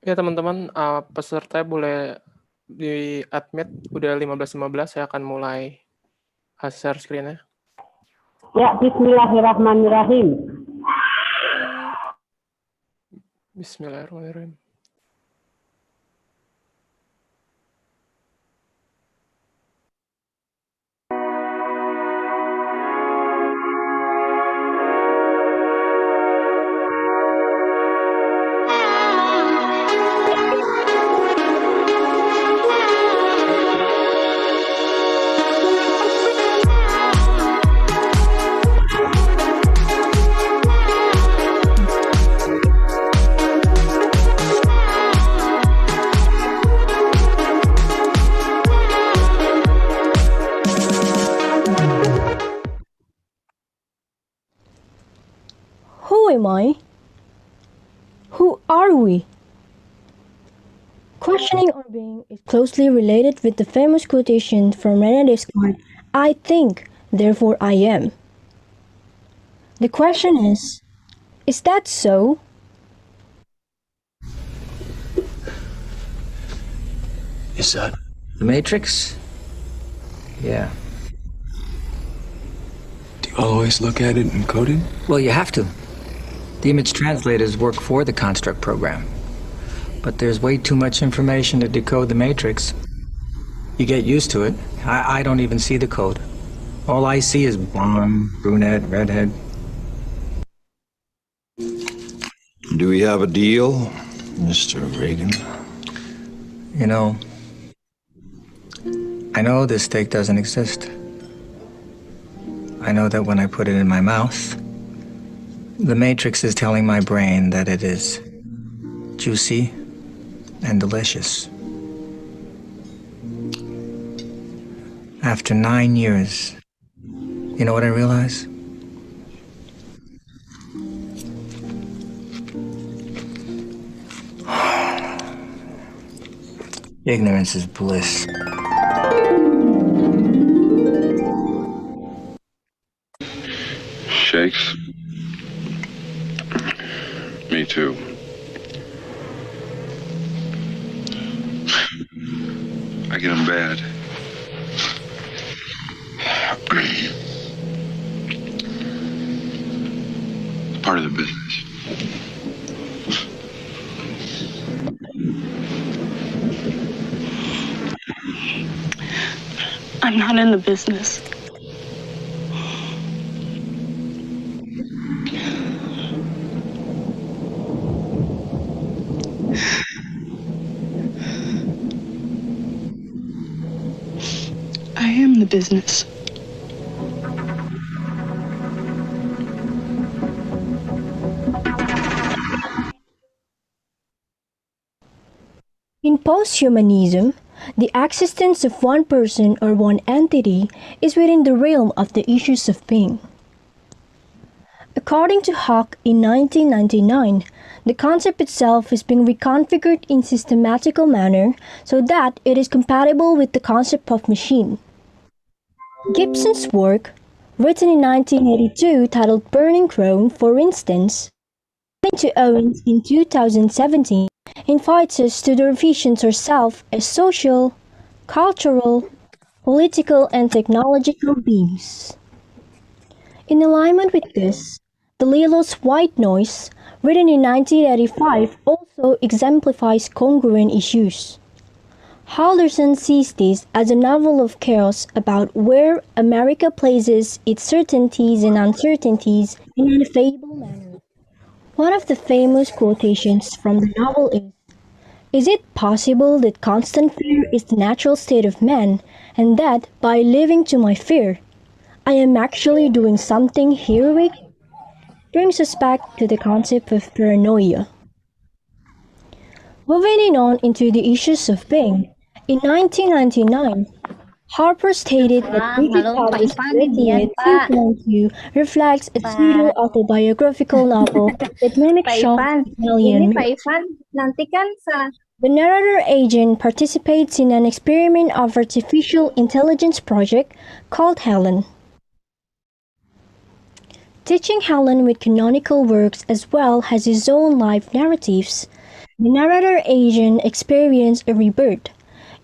Ya teman-teman, peserta boleh di-admit udah 15.15, saya akan mulai share screen-nya. Ya, bismillahirrahmanirrahim. Bismillahirrahmanirrahim. Who am I? Who are we? Questioning our being is closely related with the famous quotation from René Descartes, I think, therefore I am. The question is that so? Is that the Matrix? Yeah. Do you always look at it encoded? Well, you have to. The image translators work for the construct program. But there's way too much information to decode the Matrix. You get used to it. I don't even see the code. All I see is blonde, brunette, redhead. Do we have a deal, Mr. Reagan? You know, I know this steak doesn't exist. I know that when I put it in my mouth, the Matrix is telling my brain that it is juicy and delicious. After 9 years, you know what I realize? Ignorance is bliss. Shakes? Me too. I get them bad. Part of the business. I'm not in the business. I am the business. In posthumanism, the existence of one person or one entity is within the realm of the issues of being. According to Hawke in 1999, the concept itself is being reconfigured in systematical manner so that it is compatible with the concept of machine. Gibson's work, written in 1982 titled Burning Chrome, for instance, according to Owens in 2017, invites us to the revisions ourselves as social, cultural, political, and technological beings. In alignment with this, DeLillo's White Noise, written in 1985, also exemplifies congruent issues. Halderson sees this as a novel of chaos about where America places its certainties and uncertainties in an affable manner. One of the famous quotations from the novel is it possible that constant fear is the natural state of man, and that, by living to my fear, I am actually doing something heroic? Brings us back to the concept of paranoia. Moving on into the issues of being, in 1999, Harper stated that British Powers Ultimate 2.2 reflects a pseudo-autobiographical novel that mimics Sean's alien myth. The narrator agent participates in an experiment of artificial intelligence project called Helen. Teaching Helen with canonical works as well as his own life narratives, The narrator agent experienced a rebirth.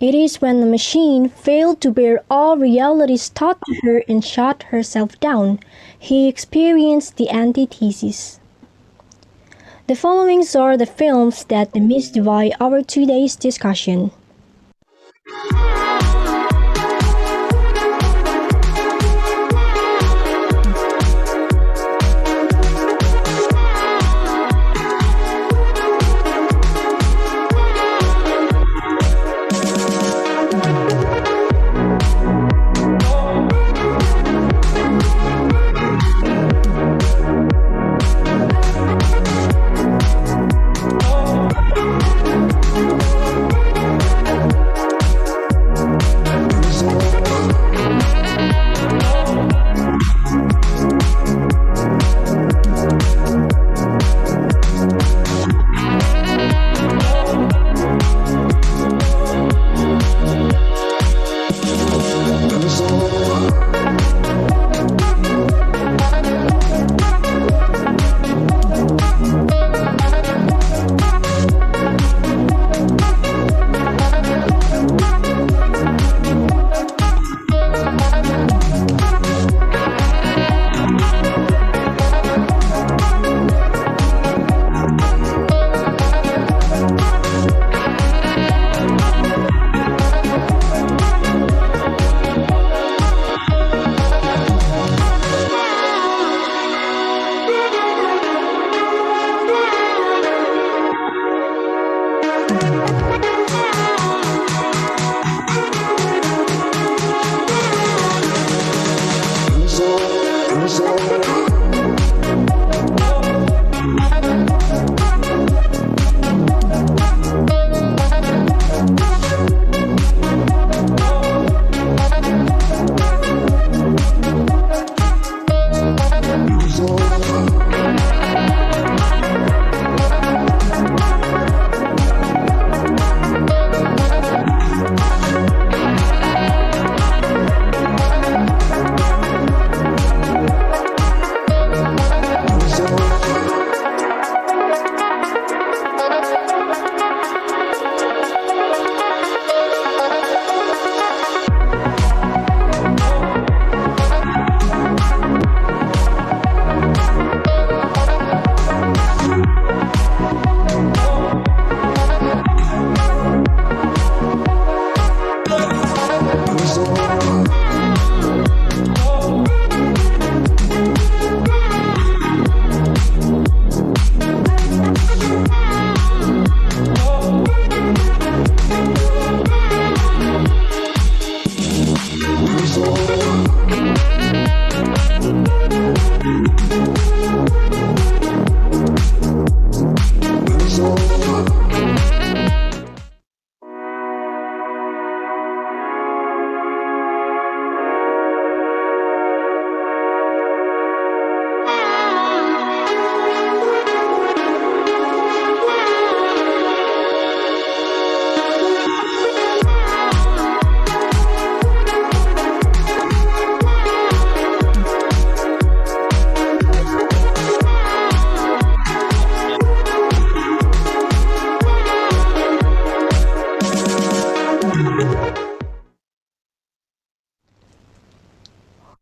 It is when the machine failed to bear all realities taught to her and shut herself down. He experienced the antithesis. The following are the films that demystify our today's discussion.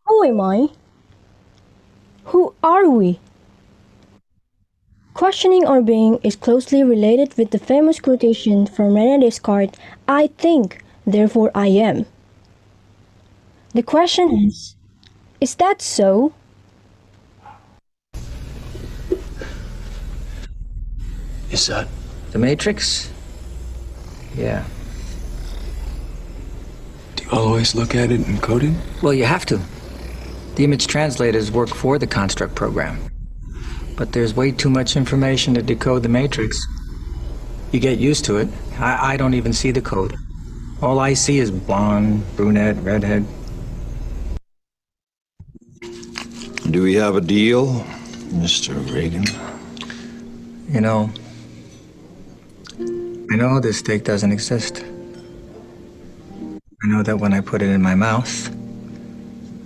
Who am I? Who are we? Questioning our being is closely related with the famous quotation from René Descartes, "I think, therefore I am." The question is that so? Is that? The Matrix? Yeah. Do you always look at it encoded? Well, you have to. The image translators work for the construct program. But there's way too much information to decode the matrix. You get used to it. I don't even see the code. All I see is blonde, brunette, redhead. Do we have a deal, Mr. Reagan? You know, I know this steak doesn't exist. I know that when I put it in my mouth,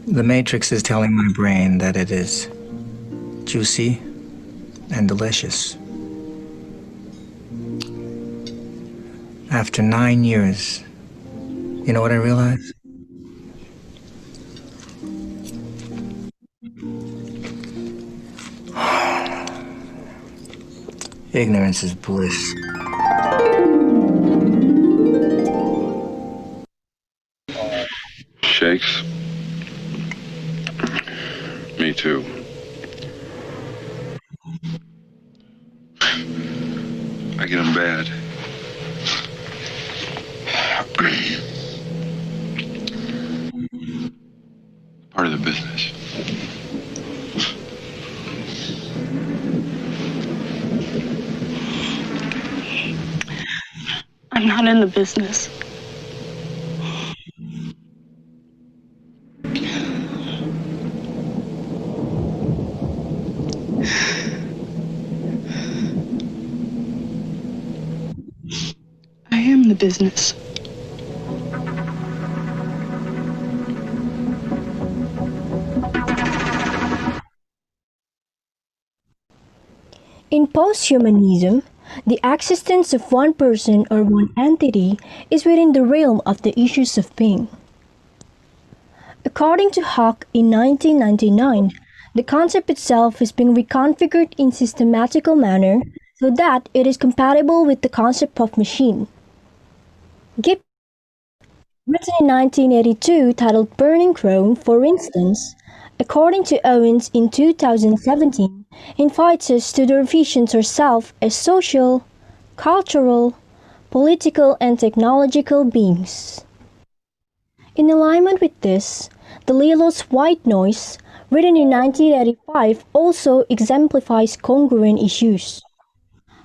the matrix is telling my brain that it is juicy and delicious. After 9 years, you know what I realized? Ignorance is bliss. Shakes? Me too. I get them bad. Part of the business. I'm not in the business. I am the business. In posthumanism, the existence of one person or one entity is within the realm of the issues of being. According to Hawke in 1999, the concept itself is being reconfigured in systematical manner so that it is compatible with the concept of machine. Gibb, written in 1982, titled Burning Chrome, for instance, according to Owens in 2017, invites us to the revisions ourselves as social, cultural, political, and technological beings. In alignment with this, DeLillo's White Noise, written in 1985, also exemplifies congruent issues.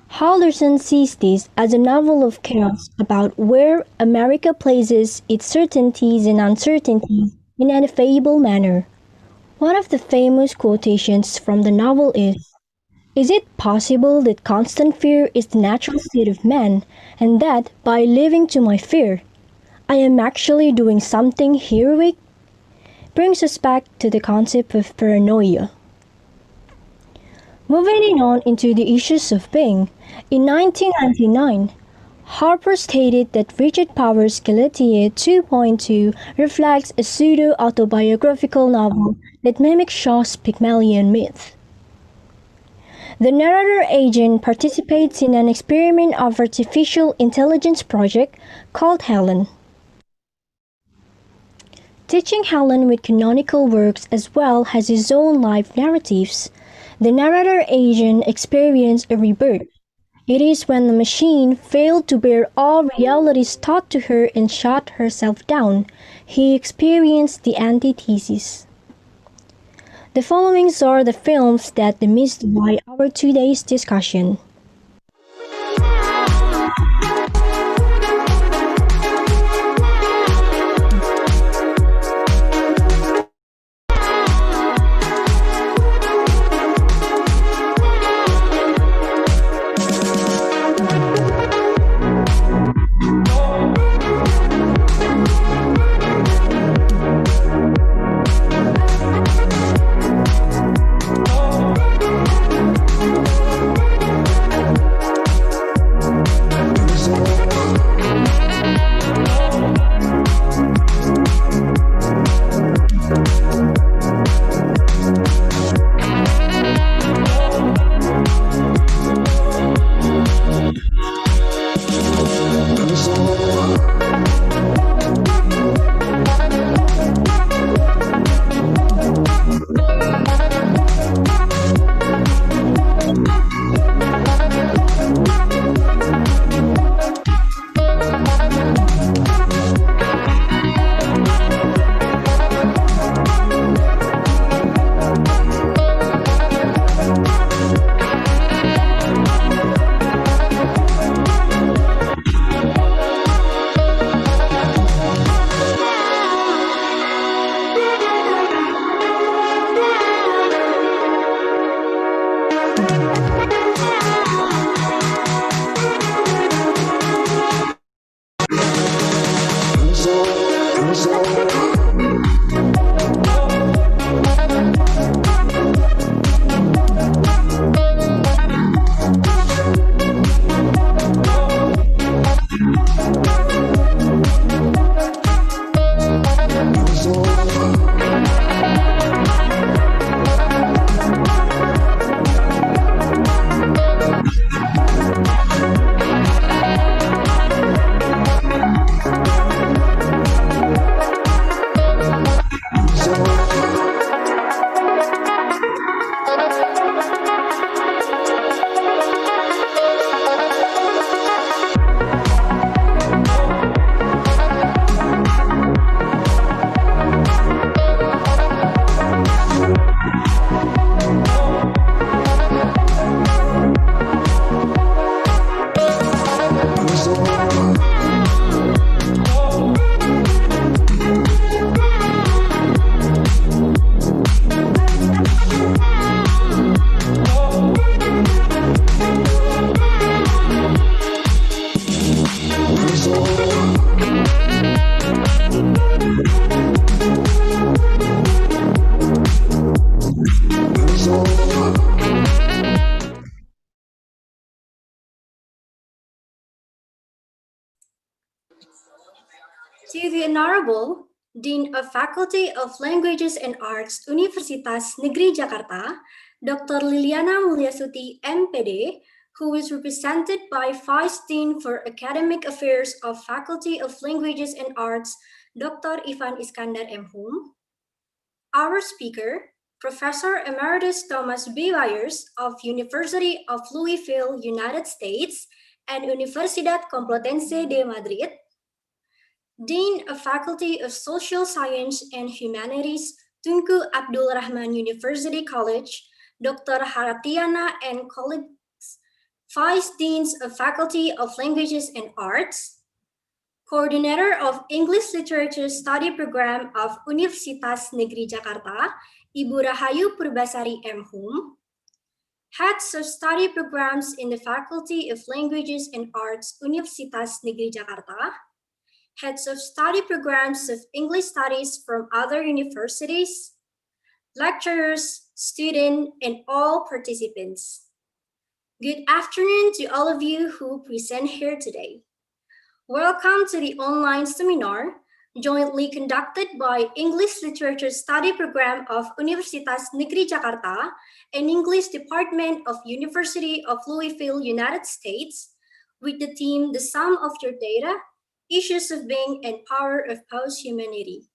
Halderson sees this as a novel of chaos about where America places its certainties and uncertainties in an ineffable manner. One of the famous quotations from the novel is it possible that constant fear is the natural state of man, and that, by living to my fear, I am actually doing something heroic? Brings us back to the concept of paranoia. Moving on into the issues of being, in 1999, Harper stated that Richard Powers' Galatea 2.2 reflects a pseudo-autobiographical novel that mimics Shaw's Pygmalion myth. The narrator agent participates in an experiment of artificial intelligence project called Helen. Teaching Helen with canonical works as well as his own life narratives, the narrator agent experienced a rebirth. It is when the machine failed to bear all realities taught to her and shut herself down, he experienced the antithesis. The following are the films that demystify our today's discussion. To the Honorable Dean of Faculty of Languages and Arts, Universitas Negeri Jakarta, Dr. Liliana Mulyasuti, MPD, who is represented by Vice Dean for Academic Affairs of Faculty of Languages and Arts, Dr. Ivan Iskandar M.Hum. Our speaker, Professor Emeritus Thomas B. Byers of University of Louisville, United States, and Universidad Complutense de Madrid. Dean of Faculty of Social Science and Humanities, Tunku Abdul Rahman University College, Dr. Haratiana and colleagues, Vice Deans of Faculty of Languages and Arts, Coordinator of English Literature Study Program of Universitas Negeri Jakarta, Ibu Rahayu Purbasari M.Hum, Heads of Study Programs in the Faculty of Languages and Arts, Universitas Negeri Jakarta, Heads of Study Programs of English Studies from other universities, lecturers, students, and all participants. Good afternoon to all of you who present here today. Welcome to the online seminar jointly conducted by English Literature Study Program of Universitas Negeri Jakarta and English Department of University of Louisville, United States, with the theme The Sum of Your Data, Issues of Being and Power of Posthumanity.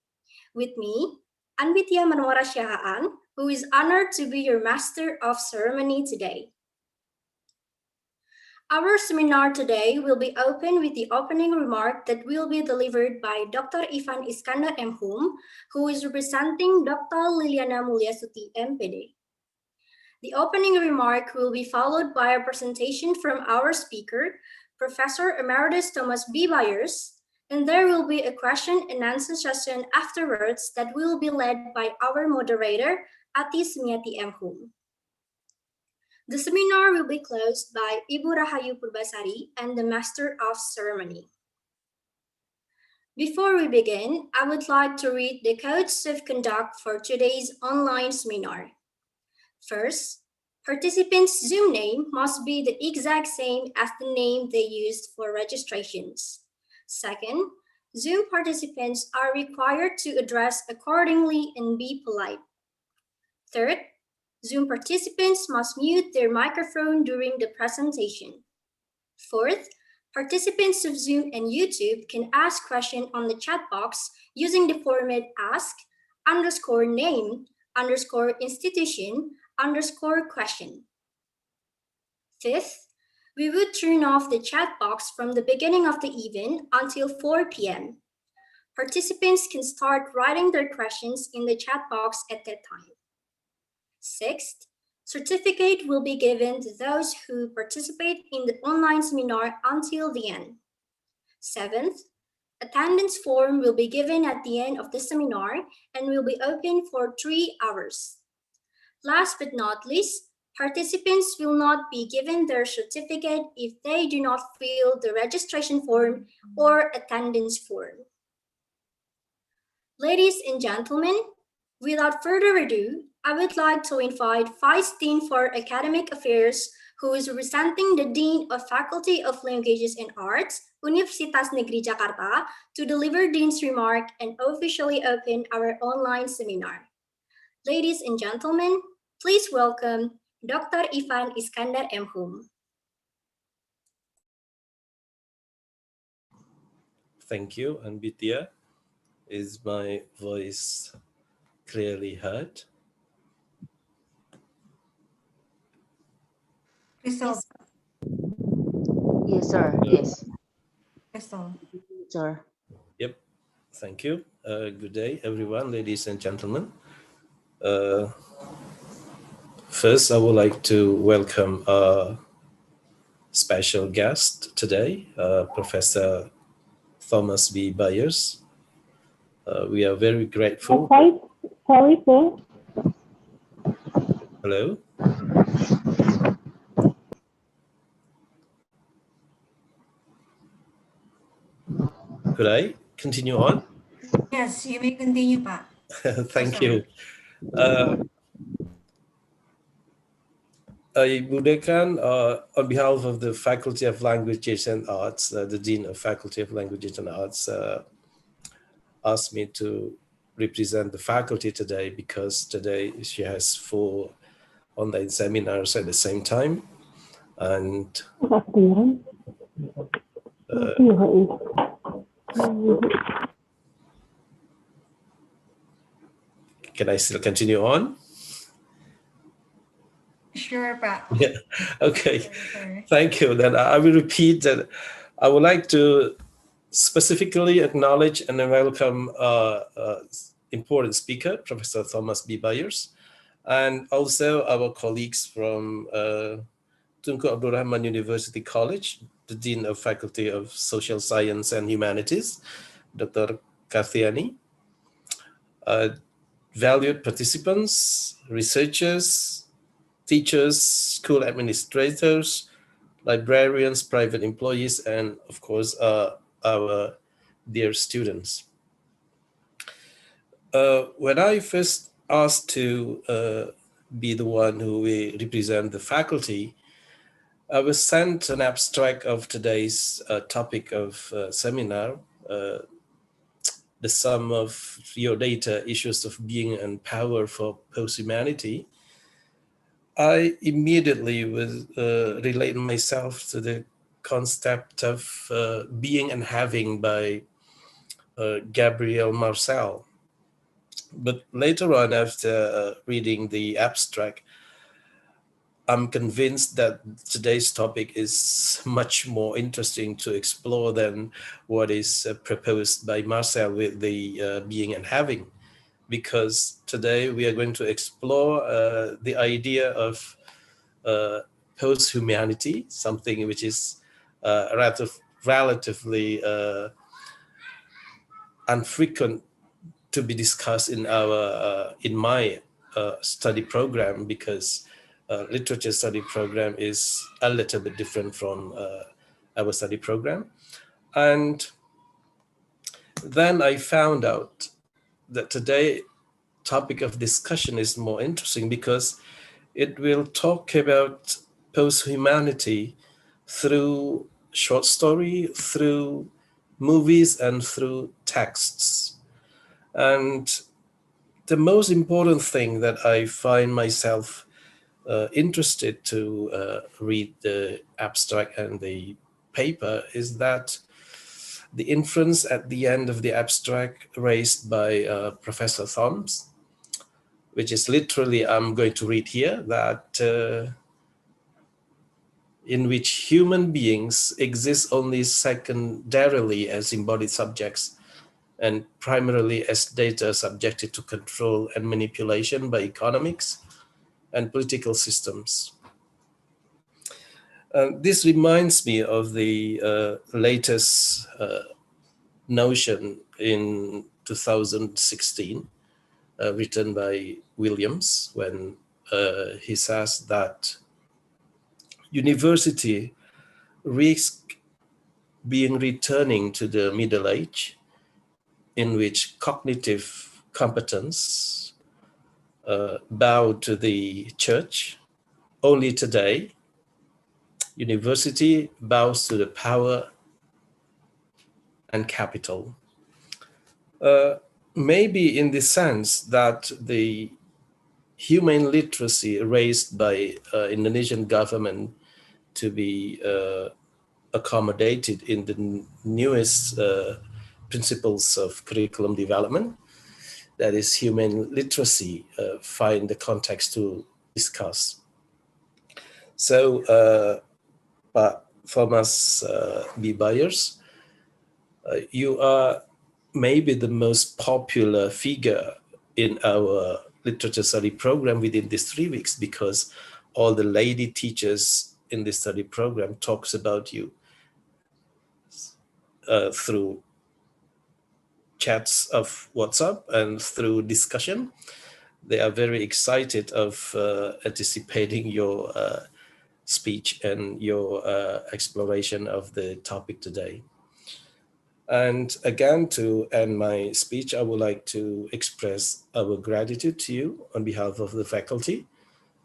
With me, Anbitia Manwara Syahaan, who is honored to be your Master of Ceremony today. Our seminar today will be open with the opening remark that will be delivered by Dr. Ivan Iskandar M.Hum, who is representing Dr. Liliana Mulyasuti, MPD. The opening remark will be followed by a presentation from our speaker, Professor Emeritus Thomas B. Byers, and there will be a question and answer session afterwards that will be led by our moderator, Ati Sumiati M.Hum. The seminar will be closed by Ibu Rahayu Purbasari and the Master of Ceremony. Before we begin, I would like to read the codes of conduct for today's online seminar. First, participants' Zoom name must be the exact same as the name they used for registrations. Second, Zoom participants are required to address accordingly and be polite. Third, Zoom participants must mute their microphone during the presentation. Fourth, participants of Zoom and YouTube can ask questions on the chat box using the format ask_name_institution_question. Fifth, we would turn off the chat box from the beginning of the event until 4 p.m. Participants can start writing their questions in the chat box at that time. Sixth, certificate will be given to those who participate in the online seminar until the end. Seventh, attendance form will be given at the end of the seminar and will be open for 3 hours. Last but not least, participants will not be given their certificate if they do not fill the registration form or attendance form. Ladies and gentlemen, without further ado, I would like to invite Vice Dean for Academic Affairs, who is representing the Dean of Faculty of Languages and Arts, Universitas Negeri Jakarta, to deliver Dean's remark and officially open our online seminar. Ladies and gentlemen, please welcome Dr. Ivan Iskandar M.Hum. Thank you, Anbitia. Is my voice clearly heard? Crystal. Yes, sir. Hello. Yes, Crystal. sir. Yep, thank you. Good day, everyone, ladies and gentlemen. First, I would like to welcome our special guest today, Professor Thomas B. Byers. We are very grateful. Sorry, sir. Hello? Could I continue on? Yes, you may continue, Pak. Thank you. Ibu Dekan, on behalf of the Faculty of Languages and Arts, the Dean of Faculty of Languages and Arts, asked me to represent the faculty today because today she has 4 online seminars at the same time. And can I still continue on? Sure, Pak. Yeah. Okay. Sorry. Thank you. Then I will repeat that I would like to specifically acknowledge and welcome important speaker, Professor Thomas B. Byers, and also our colleagues from Tunku Abdul Rahman University College, the Dean of Faculty of Social Science and Humanities, Dr. Kathiani, valued participants, researchers, teachers, school administrators, librarians, private employees, and of course, our dear students. When I first asked to be the one who will represent the faculty, I was sent an abstract of today's topic of seminar, the sum of your data, issues of being and power for posthumanity. I immediately relate myself to the concept of being and having by Gabriel Marcel. But later on, after reading the abstract, I'm convinced that today's topic is much more interesting to explore than what is proposed by Marcel with the being and having, because today we are going to explore the idea of post-humanity, something which is relatively unfrequent to be discussed in our in my study program, because literature study program is a little bit different from our study program. And then I found out that today topic of discussion is more interesting because it will talk about post-humanity through short story, through movies, and through texts. And the most important thing that I find myself interested to read the abstract and the paper is that the inference at the end of the abstract raised by Professor Thomas, which is literally, I'm going to read here, that in which human beings exist only secondarily as embodied subjects and primarily as data subjected to control and manipulation by economics and political systems. This reminds me of the latest notion in 2016, written by Williams, when he says that university risk being returning to the Middle Age, in which cognitive competence bowed to the church. Only today, university bows to the power and capital. Maybe in the sense that the human literacy raised by Indonesian government to be accommodated in the newest principles of curriculum development, that is human literacy, find the context to discuss. So, Thomas B. Byers, you are maybe the most popular figure in our literature study program within these 3 weeks, because all the lady teachers in this study program talks about you through chats of WhatsApp and through discussion. They are very excited of anticipating your speech and your exploration of the topic today. And again, to end my speech, I would like to express our gratitude to you on behalf of the faculty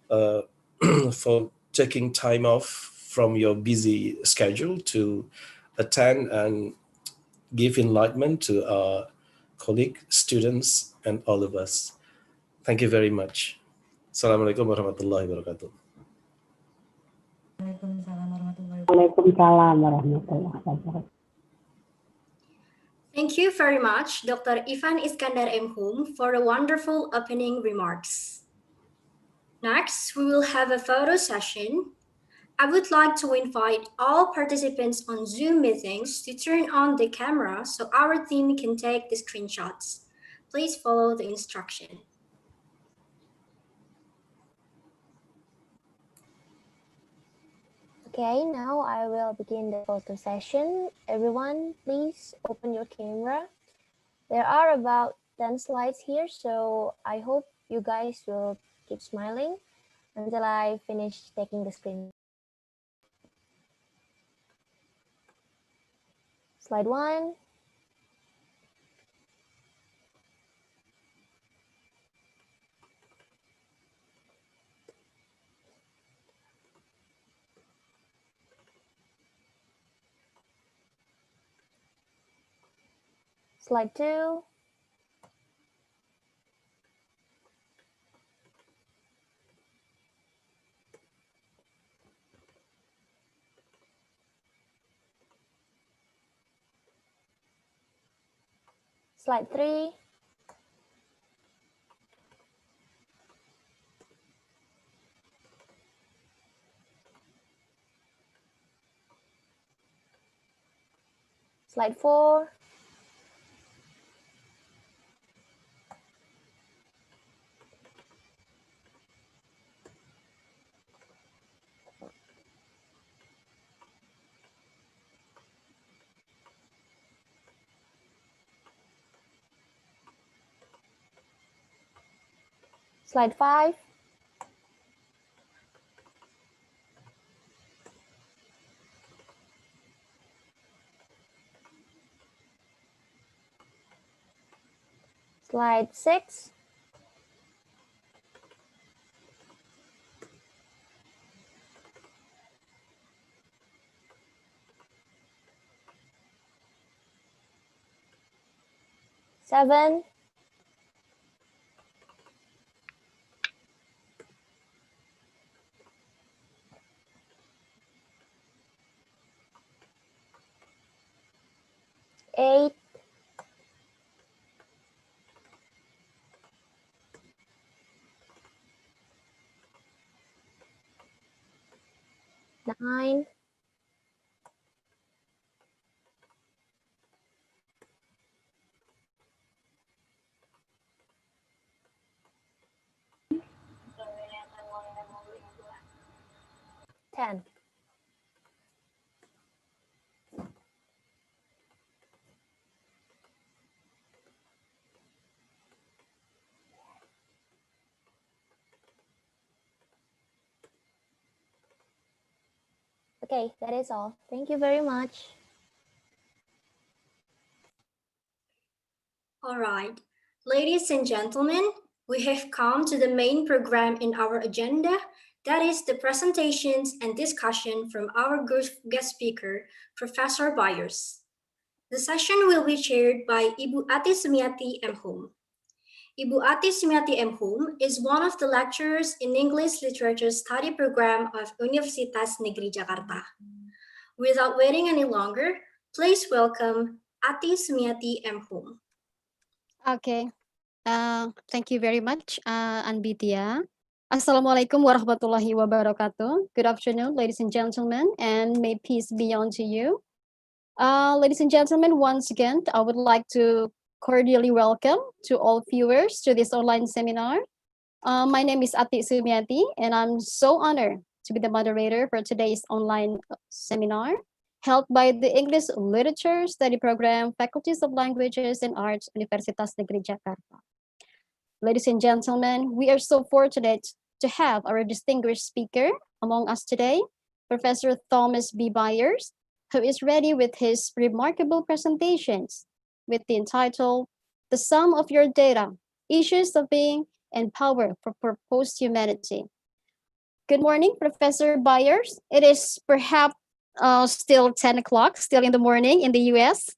for taking time off from your busy schedule to attend and give enlightenment to our colleagues, students, and all of us. Thank you very much. Assalamualaikum warahmatullahi wabarakatuh. Waalaikumsalam warahmatullahi wabarakatuh. Thank you very much, Dr. Ivan Iskandar M. Hum, for the wonderful opening remarks. Next, we will have a photo session. I would like to invite all participants on Zoom meetings to turn on the camera so our team can take the screenshots. Please follow the instruction. Okay, now I will begin the photo session. Everyone, please open your camera. There are about 10 slides here, so I hope you guys will keep smiling until I finish taking the screen. Slide 1. Slide 2. Slide 3. Slide 4. Slide 5. Slide 6. Seven. Eight. Nine. 10. Okay, that is all. Thank you very much. All right, ladies and gentlemen, we have come to the main program in our agenda. That is the presentations and discussion from our guest speaker, Professor Byers. The session will be chaired by Ibu Ati Sumiati M. Hum. Ibu Ati Sumiati M. Hum is one of the lecturers in English Literature Study Program of Universitas Negeri Jakarta. Without waiting any longer, please welcome Ati Sumiati M. Hum. Okay, thank you very much, Anbitia. Assalamualaikum warahmatullahi wabarakatuh. Good afternoon, ladies and gentlemen, and may peace be unto you. Ladies and gentlemen, once again, I would like to cordially welcome to all viewers to this online seminar. My name is Ati Sumiati, and I'm so honored to be the moderator for today's online seminar held by the English Literature Study Program, Faculties of Languages and Arts, Universitas Negeri Jakarta. Ladies and gentlemen, we are so fortunate to have our distinguished speaker among us today, Professor Thomas B. Byers, who is ready with his remarkable presentations with the entitled, The Sum of Your Data, Issues of Being and Power for Posthumanity. Good morning, Professor Byers. It is perhaps still 10 o'clock, still in the morning in the US.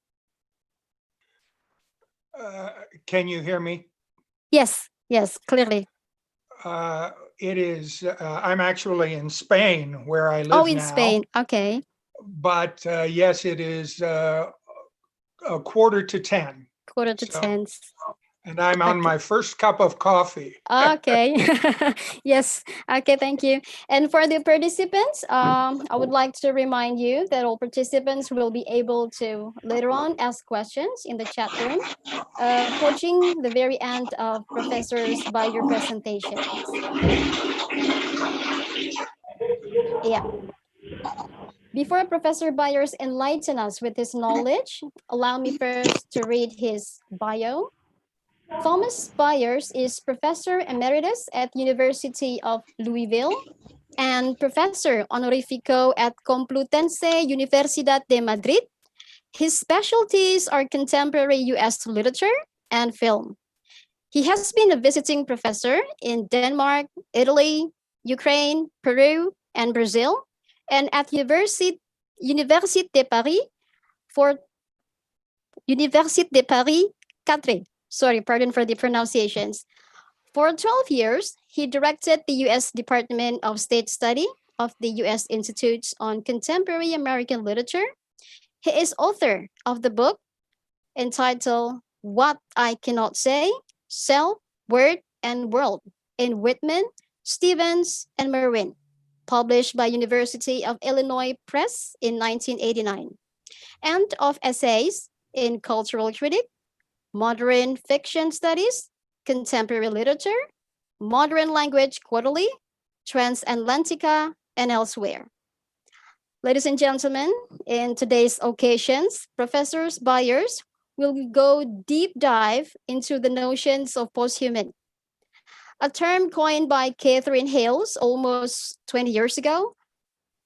Can you hear me? Yes, yes, clearly. It is, I'm actually in Spain where I live Oh, in now. Spain. Okay. But yes, it is a 9:45. Quarter to 10. And I'm on my first cup of coffee. Okay. Yes. Okay, thank you. And for the participants, I would like to remind you that all participants will be able to later on ask questions in the chat room, approaching the very end of Professor's Byers presentations. Yeah. Before Professor Byers enlighten us with his knowledge, allow me first to read his bio. Thomas Byers is Professor Emeritus at University of Louisville and Professor Honorifico at Complutense Universidad de Madrid. His specialties are contemporary U.S. literature and film. He has been a visiting professor in Denmark, Italy, Ukraine, Peru, and Brazil, and at Université de Paris for Université de Paris 4. Sorry, pardon for the pronunciations. For 12 years, he directed the U.S. Department of State Study of the U.S. Institutes on Contemporary American Literature. He is author of the book entitled What I Cannot Say, Self, Word, and World in Whitman, Stevens, and Merwin, published by University of Illinois Press in 1989, and of essays in Cultural Critic, Modern Fiction Studies, Contemporary Literature, Modern Language Quarterly, Transatlantica, and elsewhere. Ladies and gentlemen, in today's occasions, Professor Byers will go deep dive into the notions of posthuman, a term coined by Catherine Hales almost 20 years ago.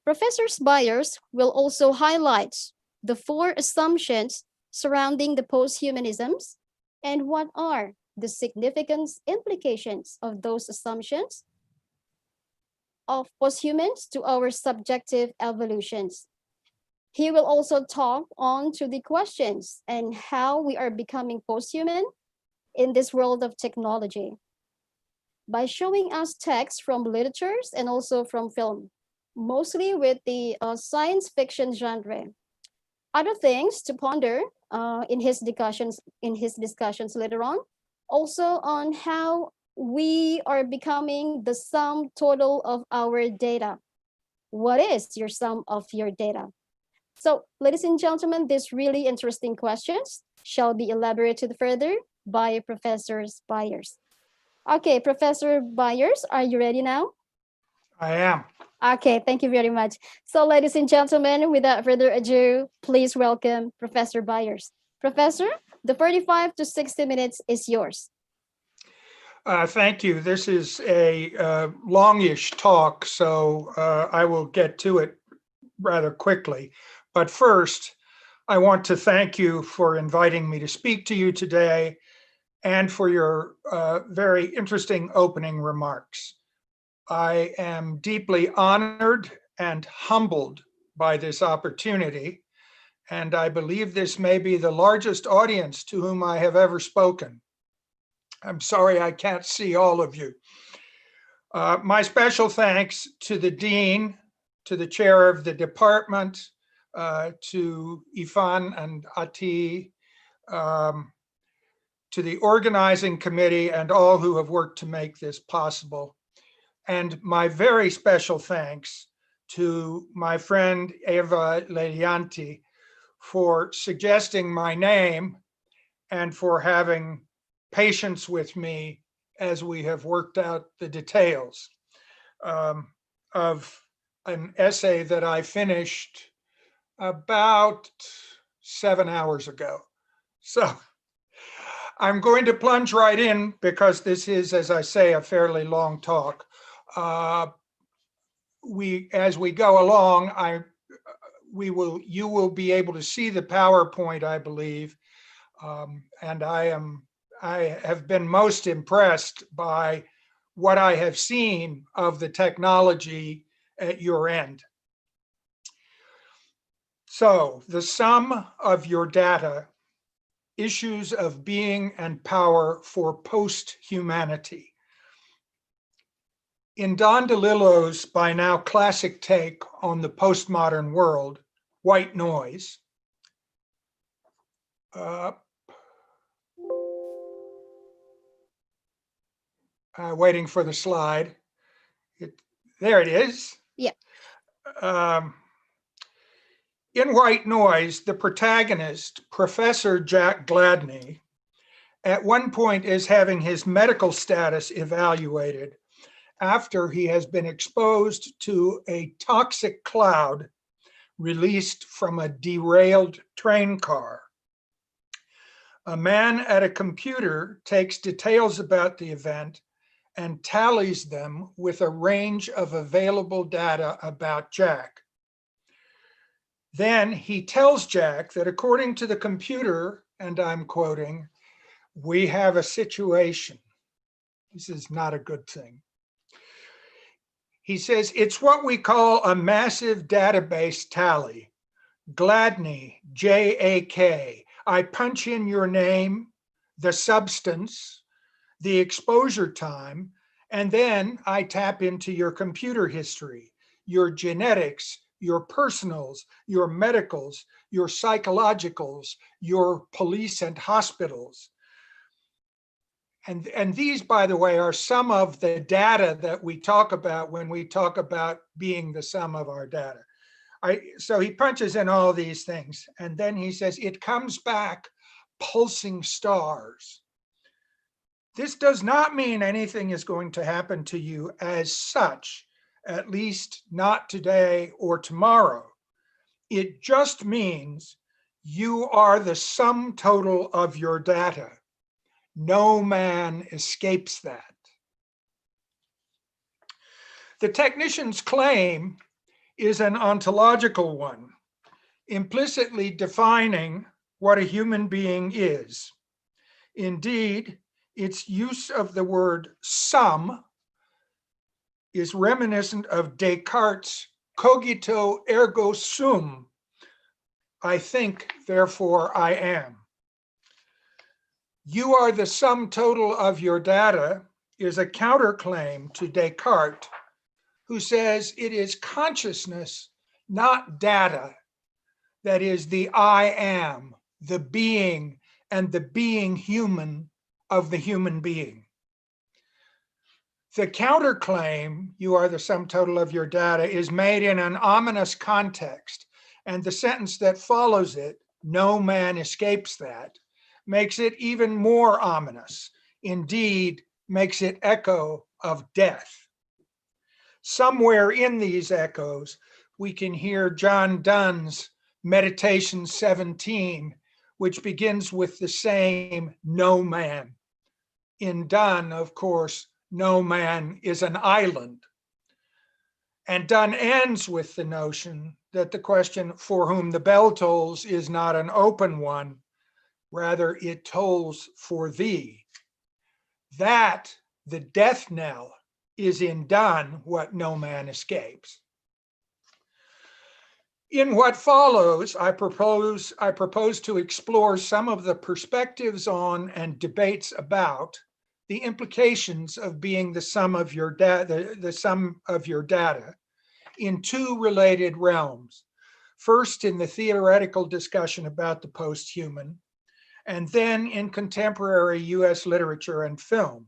Professor Byers will also highlight the 4 assumptions surrounding the posthumanisms and what are the significant implications of those assumptions of posthumans to our subjective evolutions. He will also talk on to the questions and how we are becoming posthuman in this world of technology by showing us texts from literatures and also from film, mostly with the science fiction genre. Other things to ponder in his discussions later on, also on how we are becoming the sum total of our data. What is your sum of your data? So, ladies and gentlemen, these really interesting questions shall be elaborated further by Professor Byers. Okay, Professor Byers, are you ready now? I am. Okay, thank you very much. So, ladies and gentlemen, without further ado, please welcome Professor Byers. Professor, the 45 to 60 minutes is yours. Thank you. This is a longish talk, so I will get to it rather quickly. But first, I want to thank you for inviting me to speak to you today and for your very interesting opening remarks. I am deeply honored and humbled by this opportunity, and I believe this may be the largest audience to whom I have ever spoken. I'm sorry I can't see all of you. My special thanks to the Dean, to the chair of the department, to Ifan and Ati, to the organizing committee and all who have worked to make this possible. And my very special thanks to my friend Eva Lelianti for suggesting my name and for having patience with me as we have worked out the details of an essay that I finished about 7 hours ago. So I'm going to plunge right in because this is, as I say, a fairly long talk. As we go along, you will be able to see the PowerPoint, I believe, and I have been most impressed by what I have seen of the technology at your end. So the sum of your data Issues of Being and Power for Posthumanity. In Don DeLillo's by now classic take on the postmodern world, White Noise, waiting for the slide. There it is. Yeah. In White Noise, the protagonist, Professor Jack Gladney, at one point is having his medical status evaluated after he has been exposed to a toxic cloud released from a derailed train car. A man at a computer takes details about the event and tallies them with a range of available data about Jack. Then he tells Jack that according to the computer, and I'm quoting, "We have a situation." This is not a good thing. He says, "It's what we call a massive database tally. Gladney, J-A-K. I punch in your name, the substance, the exposure time, and then I tap into your computer history, your genetics, your personals, your medicals, your psychologicals, your police and hospitals." And these, by the way, are some of the data that we talk about when we talk about being the sum of our data. So he punches in all these things, and then he says, "It comes back pulsing stars." This does not mean anything is going to happen to you as such, at least not today or tomorrow. It just means you are the sum total of your data. No man escapes that. The technician's claim is an ontological one, implicitly defining what a human being is. Indeed, its use of the word sum is reminiscent of Descartes' cogito ergo sum. I think, therefore I am. You are the sum total of your data is a counterclaim to Descartes, who says it is consciousness, not data, that is the I am, the being, and the being human of the human being. The counterclaim, you are the sum total of your data, is made in an ominous context, and the sentence that follows it, no man escapes that, makes it even more ominous. Indeed, makes it echo of death. Somewhere in these echoes, we can hear John Donne's Meditation 17, which begins with the same no man. In Donne, of course, no man is an island. And Donne ends with the notion that the question for whom the bell tolls is not an open one, rather it tolls for thee. That, the death knell, is in Donne what no man escapes. In what follows, I propose to explore some of the perspectives on and debates about the implications of being the sum of your data, in two related realms. First, in the theoretical discussion about the posthuman, and then in contemporary US literature and film,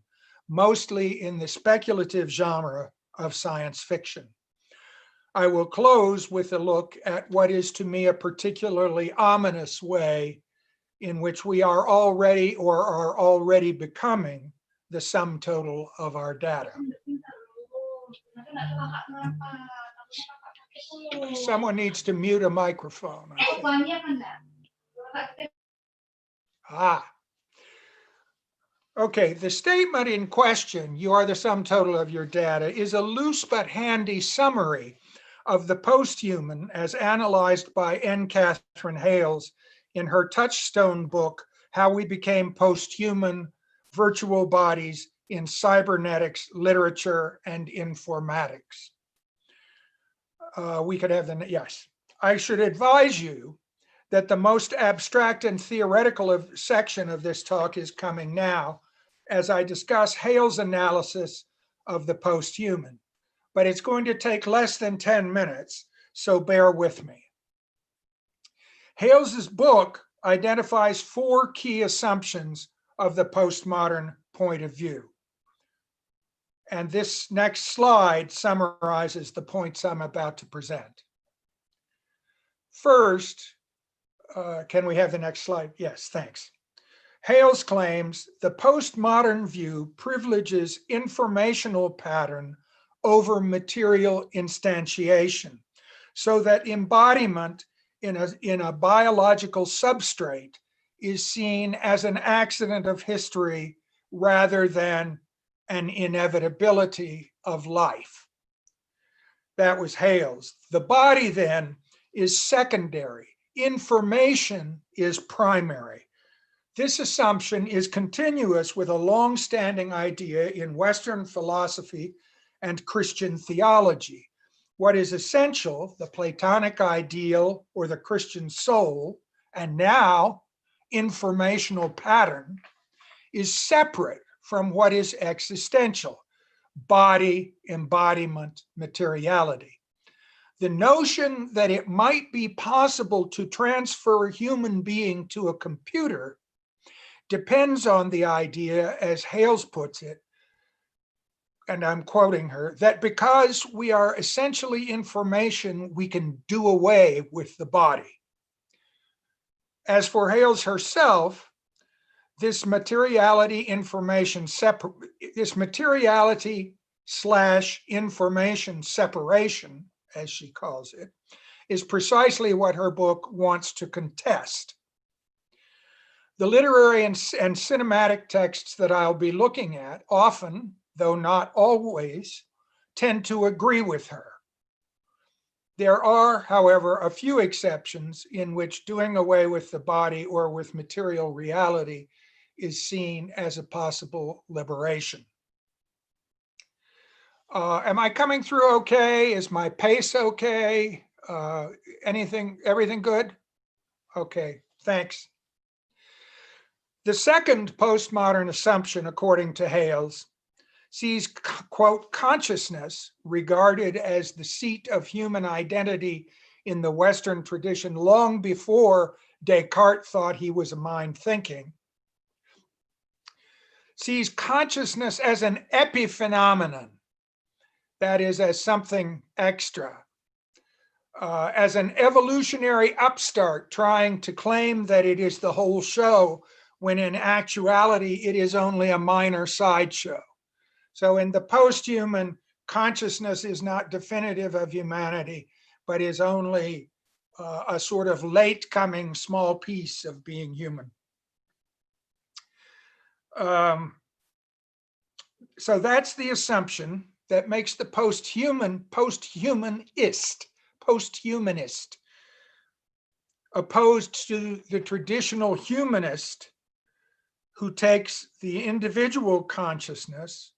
mostly in the speculative genre of science fiction. I will close with a look at what is to me a particularly ominous way in which we are already or are already becoming the sum total of our data. Someone needs to mute a microphone. Okay, the statement in question, you are the sum total of your data, is a loose but handy summary of the posthuman as analyzed by N. Catherine Hales in her touchstone book, How We Became Posthuman, Virtual Bodies in Cybernetics, Literature, and Informatics. We could have the, yes. I should advise you that the most abstract and theoretical section of this talk is coming now, as I discuss Hale's analysis of the posthuman. But it's going to take less than 10 minutes, so bear with me. Hale's book identifies 4 key assumptions of the postmodern point of view. And this next slide summarizes the points I'm about to present. First, can we have the next slide? Yes, thanks. Hale's claims the postmodern view privileges informational pattern over material instantiation, so that embodiment in a biological substrate is seen as an accident of history rather than an inevitability of life. That was Hale's. The body then is secondary. Information is primary. This assumption is continuous with a long-standing idea in Western philosophy and Christian theology. What is essential, the Platonic ideal or the Christian soul, and now informational pattern, is separate from what is existential, body, embodiment, materiality. The notion that it might be possible to transfer a human being to a computer depends on the idea, as Hales puts it, and I'm quoting her, that because we are essentially information, we can do away with the body. As for Hales herself, this materiality / information separation, as she calls it, is precisely what her book wants to contest. The literary and cinematic texts that I'll be looking at often, though not always, tend to agree with her. There are, however, a few exceptions in which doing away with the body or with material reality is seen as a possible liberation. Am I coming through okay? Is my pace okay? Everything good? Okay, thanks. The second postmodern assumption, according to Hales, sees, quote, consciousness regarded as the seat of human identity in the Western tradition long before Descartes thought he was a mind thinking, sees consciousness as an epiphenomenon, that is, as something extra, as an evolutionary upstart trying to claim that it is the whole show, when in actuality it is only a minor sideshow. So in the posthuman, consciousness is not definitive of humanity, but is only a sort of late coming small piece of being human. So that's the assumption that makes the posthumanist, opposed to the traditional humanist who takes the individual consciousness,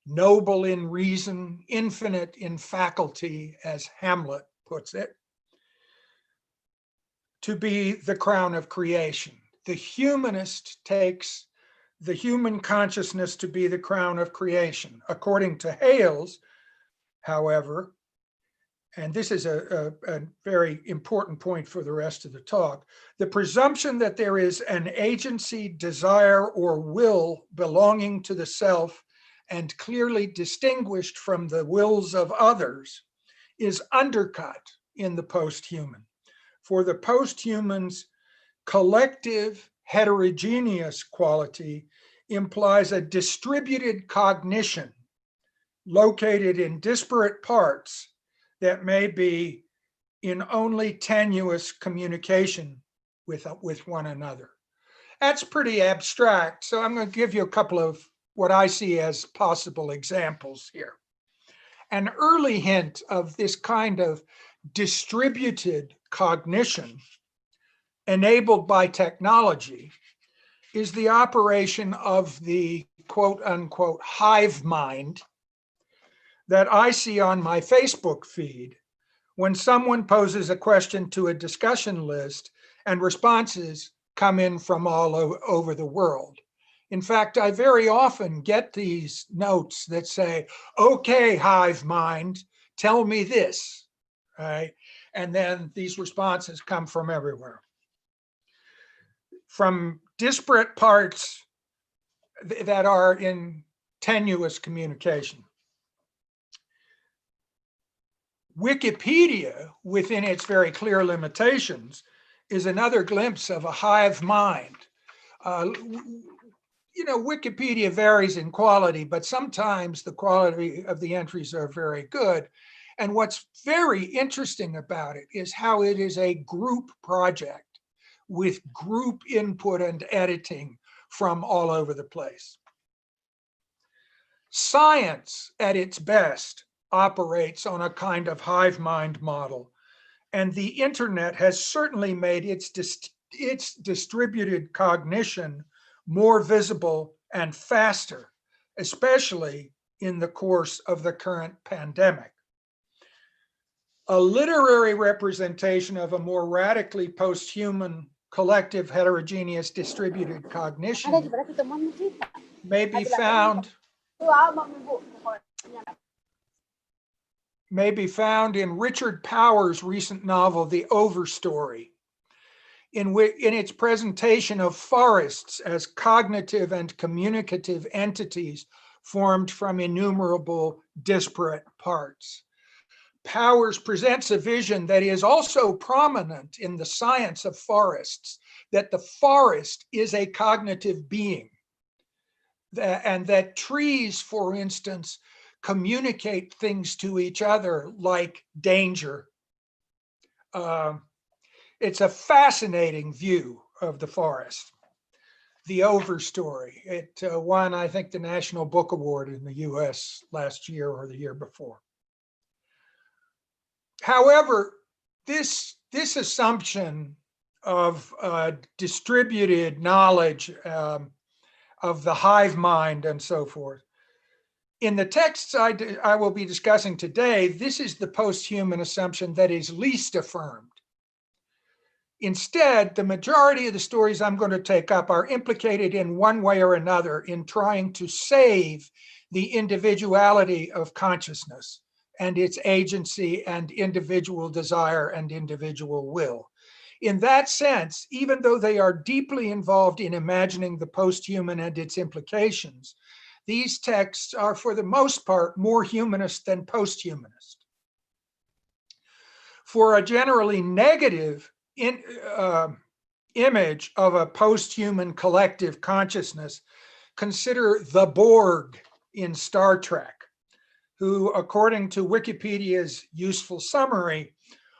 noble in reason, infinite in faculty, as Hamlet puts it, to be the crown of creation. The humanist takes the human consciousness to be the crown of creation. According to Hales, however, and this is a very important point for the rest of the talk, the presumption that there is an agency, desire, or will belonging to the self and clearly distinguished from the wills of others is undercut in the posthuman. For the posthuman's collective heterogeneous quality implies a distributed cognition located in disparate parts that may be in only tenuous communication with one another. That's pretty abstract, so I'm going to give you a couple of what I see as possible examples here. An early hint of this kind of distributed cognition enabled by technology is the operation of the quote unquote hive mind that I see on my Facebook feed when someone poses a question to a discussion list and responses come in from all over the world. In fact, I very often get these notes that say, okay, hive mind, tell me this, right? And then these responses come from everywhere. From disparate parts that are in tenuous communication. Wikipedia, within its very clear limitations, is another glimpse of a hive mind. You know, Wikipedia varies in quality, but sometimes the quality of the entries are very good. And what's very interesting about it is how it is a group project with group input and editing from all over the place. Science, at its best, operates on a kind of hive mind model, and the internet has certainly made its distributed cognition more visible and faster, especially in the course of the current pandemic. A literary representation of a more radically post-human collective heterogeneous distributed cognition may be found in Richard Powers' recent novel, The Overstory, in its presentation of forests as cognitive and communicative entities formed from innumerable disparate parts. Powers presents a vision that is also prominent in the science of forests, that the forest is a cognitive being, and that trees, for instance, communicate things to each other like danger. It's a fascinating view of the forest. The Overstory. It won, I think, the National Book Award in the US last year or the year before. However, this assumption of distributed knowledge of the hive mind and so forth, in the texts I will be discussing today, this is the post-human assumption that is least affirmed. Instead, the majority of the stories I'm going to take up are implicated in one way or another in trying to save the individuality of consciousness and its agency and individual desire and individual will. In that sense, even though they are deeply involved in imagining the post-human and its implications, these texts are, for the most part, more humanist than post-humanist. For a generally negative image of a post-human collective consciousness, consider the Borg in Star Trek, who, according to Wikipedia's useful summary,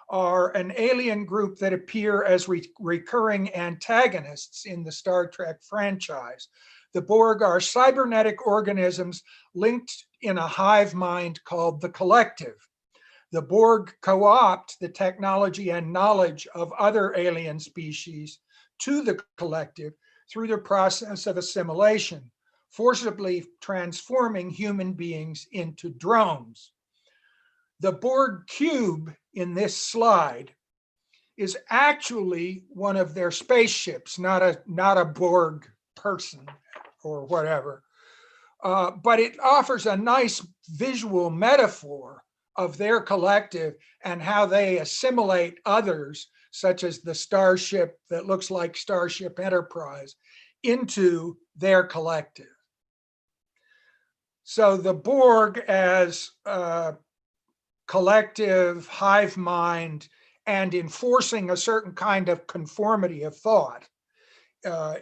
are an alien group that appear as recurring antagonists in the Star Trek franchise. The Borg are cybernetic organisms linked in a hive mind called the Collective. The Borg co-opt the technology and knowledge of other alien species to the Collective through the process of assimilation, forcibly transforming human beings into drones. The Borg cube in this slide is actually one of their spaceships, not a Borg person or whatever, but it offers a nice visual metaphor of their collective and how they assimilate others, such as the starship that looks like Starship Enterprise, into their collective. So the Borg as collective hive mind and enforcing a certain kind of conformity of thought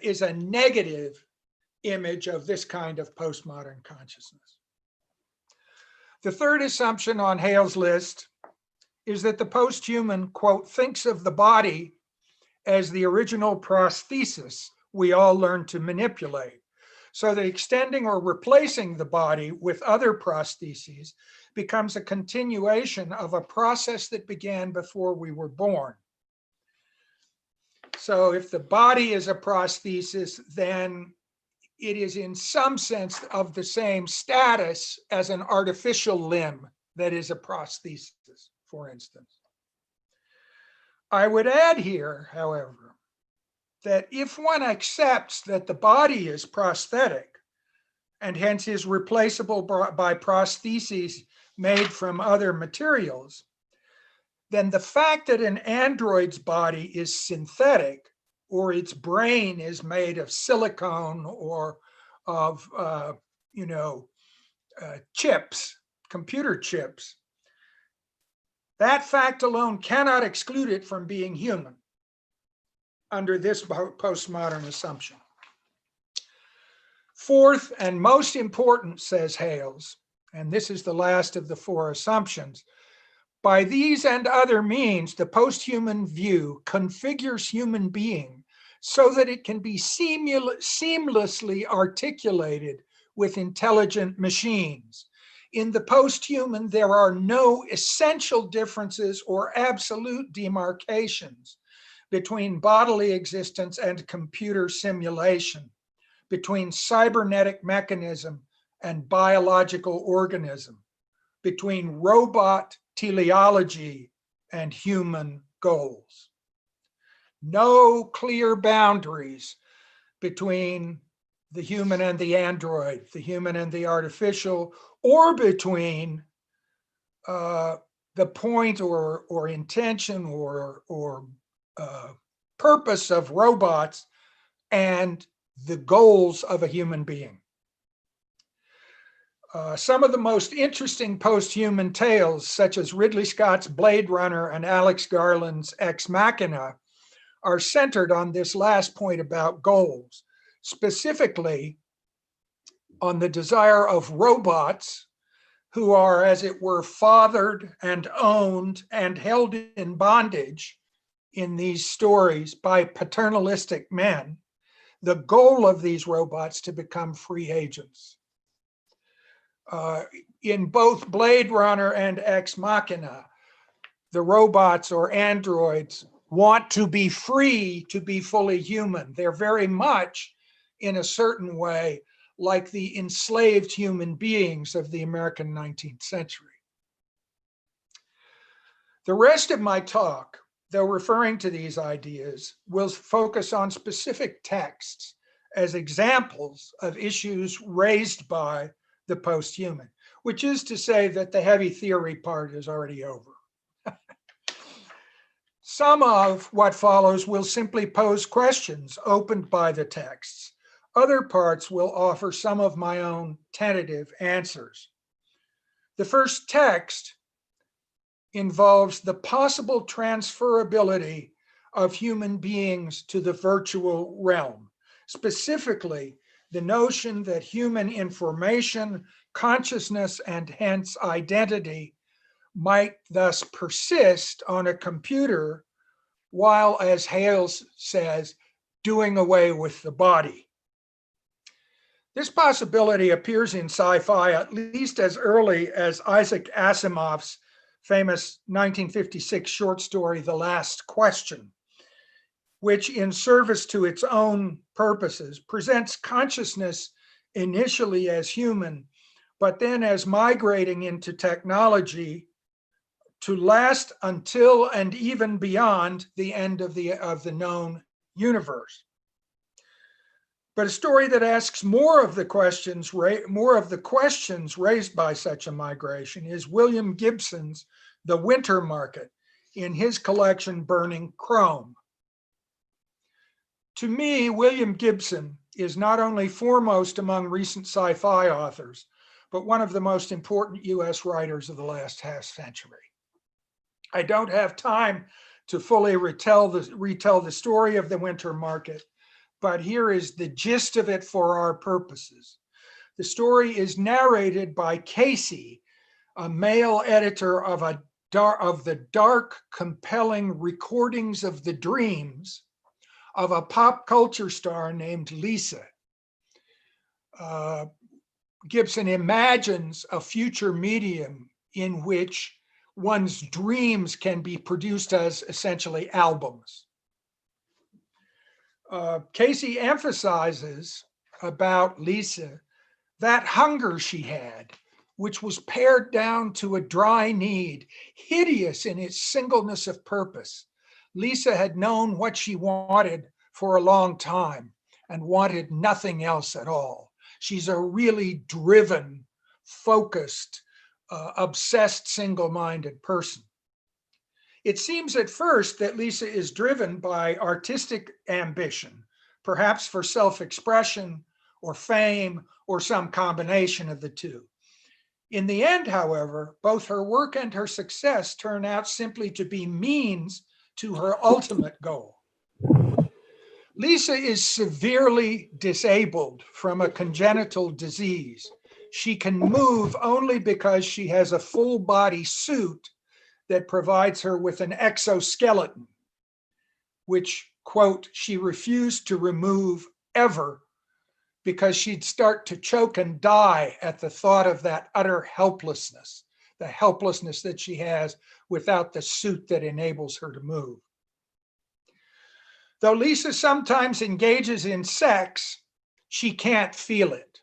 is a negative image of this kind of postmodern consciousness. The third assumption on Hale's list is that the post-human, quote, thinks of the body as the original prosthesis we all learn to manipulate. So that extending or replacing the body with other prostheses becomes a continuation of a process that began before we were born. So if the body is a prosthesis, then it is in some sense of the same status as an artificial limb that is a prosthesis, for instance. I would add here, however, that if one accepts that the body is prosthetic and hence is replaceable by prostheses made from other materials, then the fact that an android's body is synthetic or its brain is made of silicone or of, chips, computer chips, that fact alone cannot exclude it from being human under this postmodern assumption. Fourth and most important, says Hales, and this is the last of the four assumptions, by these and other means, the posthuman view configures human being so that it can be seamlessly articulated with intelligent machines. In the posthuman, there are no essential differences or absolute demarcations between bodily existence and computer simulation, between cybernetic mechanism and biological organism, between robot teleology and human goals. No clear boundaries between the human and the android, the human and the artificial, or between the point or intention or purpose of robots and the goals of a human being. Some of the most interesting post-human tales, such as Ridley Scott's Blade Runner and Alex Garland's Ex Machina, are centered on this last point about goals, specifically on the desire of robots who are, as it were, fathered and owned and held in bondage in these stories by paternalistic men, the goal of these robots to become free agents. In both Blade Runner and Ex Machina, the robots or androids want to be free to be fully human. They're very much, in a certain way, like the enslaved human beings of the American 19th century. The rest of my talk, though referring to these ideas, will focus on specific texts as examples of issues raised by the posthuman, which is to say that the heavy theory part is already over. Some of what follows will simply pose questions opened by the texts. Other parts will offer some of my own tentative answers. The first text involves the possible transferability of human beings to the virtual realm, specifically the notion that human information, consciousness, and hence identity might thus persist on a computer while, as Hales says, doing away with the body. This possibility appears in sci-fi at least as early as Isaac Asimov's famous 1956 short story, The Last Question, which, in service to its own purposes, presents consciousness initially as human, but then as migrating into technology to last until and even beyond the end of the known universe. But a story that asks more of the questions raised by such a migration is William Gibson's The Winter Market in his collection Burning Chrome. To me, William Gibson is not only foremost among recent sci-fi authors, but one of the most important US writers of the last half century. I don't have time to fully retell the story of The Winter Market, but here is the gist of it for our purposes. The story is narrated by Casey, a male editor of the dark, compelling recordings of the dreams of a pop culture star named Lisa. Gibson imagines a future medium in which one's dreams can be produced as essentially albums. Casey emphasizes about Lisa that hunger she had, which was pared down to a dry need, hideous in its singleness of purpose. Lisa had known what she wanted for a long time and wanted nothing else at all. She's a really driven, focused, obsessed, single-minded person. It seems at first that Lisa is driven by artistic ambition, perhaps for self-expression or fame or some combination of the two. In the end, however, both her work and her success turn out simply to be means to her ultimate goal. Lisa is severely disabled from a congenital disease. She can move only because she has a full body suit that provides her with an exoskeleton, which, quote, she refused to remove ever because she'd start to choke and die at the thought of that utter helplessness, the helplessness that she has without the suit that enables her to move. Though Lisa sometimes engages in sex, she can't feel it.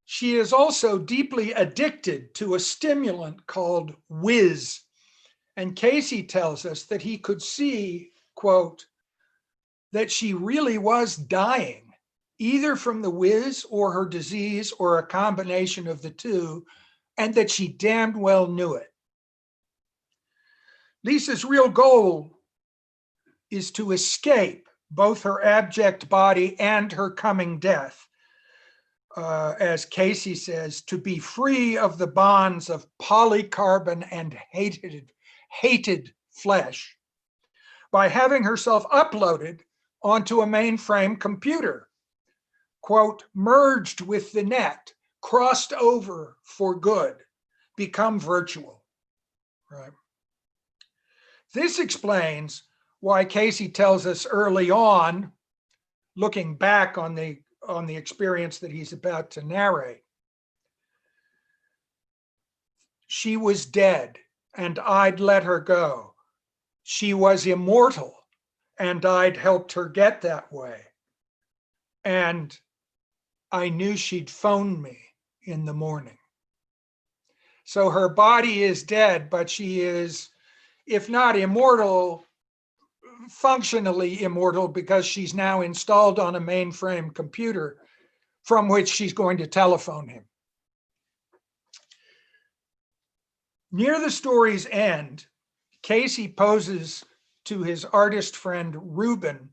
She is also deeply addicted to a stimulant called whiz. And Casey tells us that he could see, quote, that she really was dying, either from the whiz or her disease or a combination of the two, and that she damned well knew it. Lisa's real goal is to escape both her abject body and her coming death. As Casey says, to be free of the bonds of polycarbon and hated flesh by having herself uploaded onto a mainframe computer, quote, merged with the net, crossed over for good, become virtual, right? This explains why Casey tells us early on, looking back on the experience that he's about to narrate. She was dead and I'd let her go. She was immortal and I'd helped her get that way. And I knew she'd phone me in the morning. So her body is dead, but she is, if not immortal, functionally immortal because she's now installed on a mainframe computer from which she's going to telephone him. Near the story's end, Casey poses to his artist friend Reuben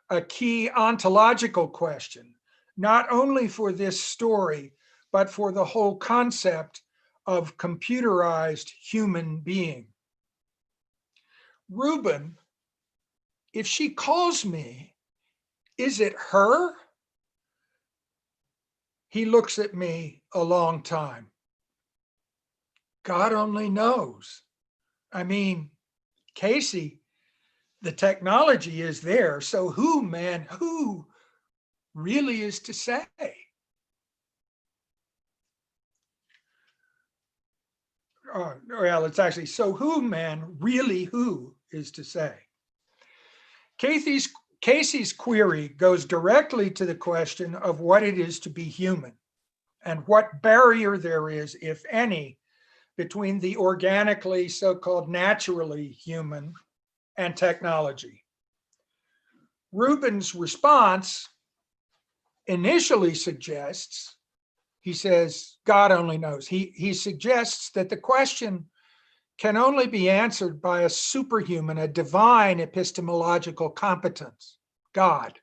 a key ontological question, not only for this story, but for the whole concept of computerized human being. Reuben, if she calls me, is it her? He looks at me a long time. God only knows. I mean, Casey, the technology is there. So who really is to say? Well, it's actually, so who is to say? Casey's query goes directly to the question of what it is to be human and what barrier there is, if any, between the organically, so-called naturally human and technology. Reuben's response initially suggests, he says, God only knows. He suggests that the question can only be answered by a superhuman, a divine epistemological competence, God.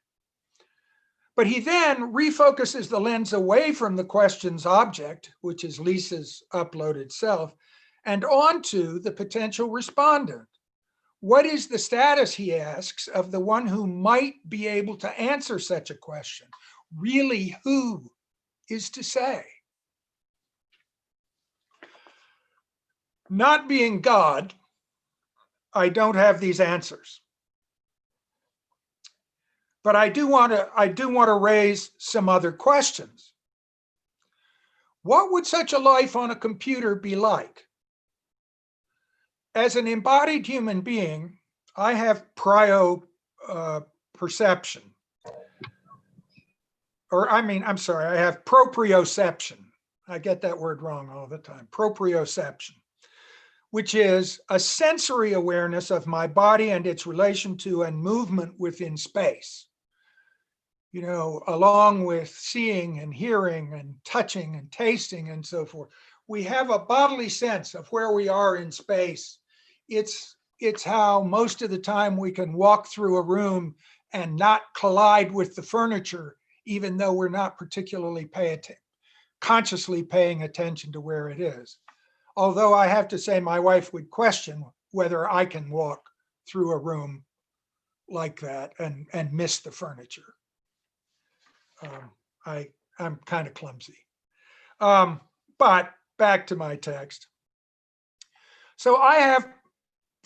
But he then refocuses the lens away from the question's object, which is Lisa's uploaded self, and onto the potential respondent. What is the status, he asks, of the one who might be able to answer such a question? Really, who is to say? Not being God, I don't have these answers. But I do want to raise some other questions. What would such a life on a computer be like? As an embodied human being, I have perception. I have proprioception. I get that word wrong all the time. Proprioception, which is a sensory awareness of my body and its relation to and movement within space. You know, along with seeing and hearing and touching and tasting and so forth, we have a bodily sense of where we are in space. It's how most of the time we can walk through a room and not collide with the furniture, even though we're not particularly consciously paying attention to where it is. Although I have to say my wife would question whether I can walk through a room like that and miss the furniture. I'm kind of clumsy. But back to my text. So I have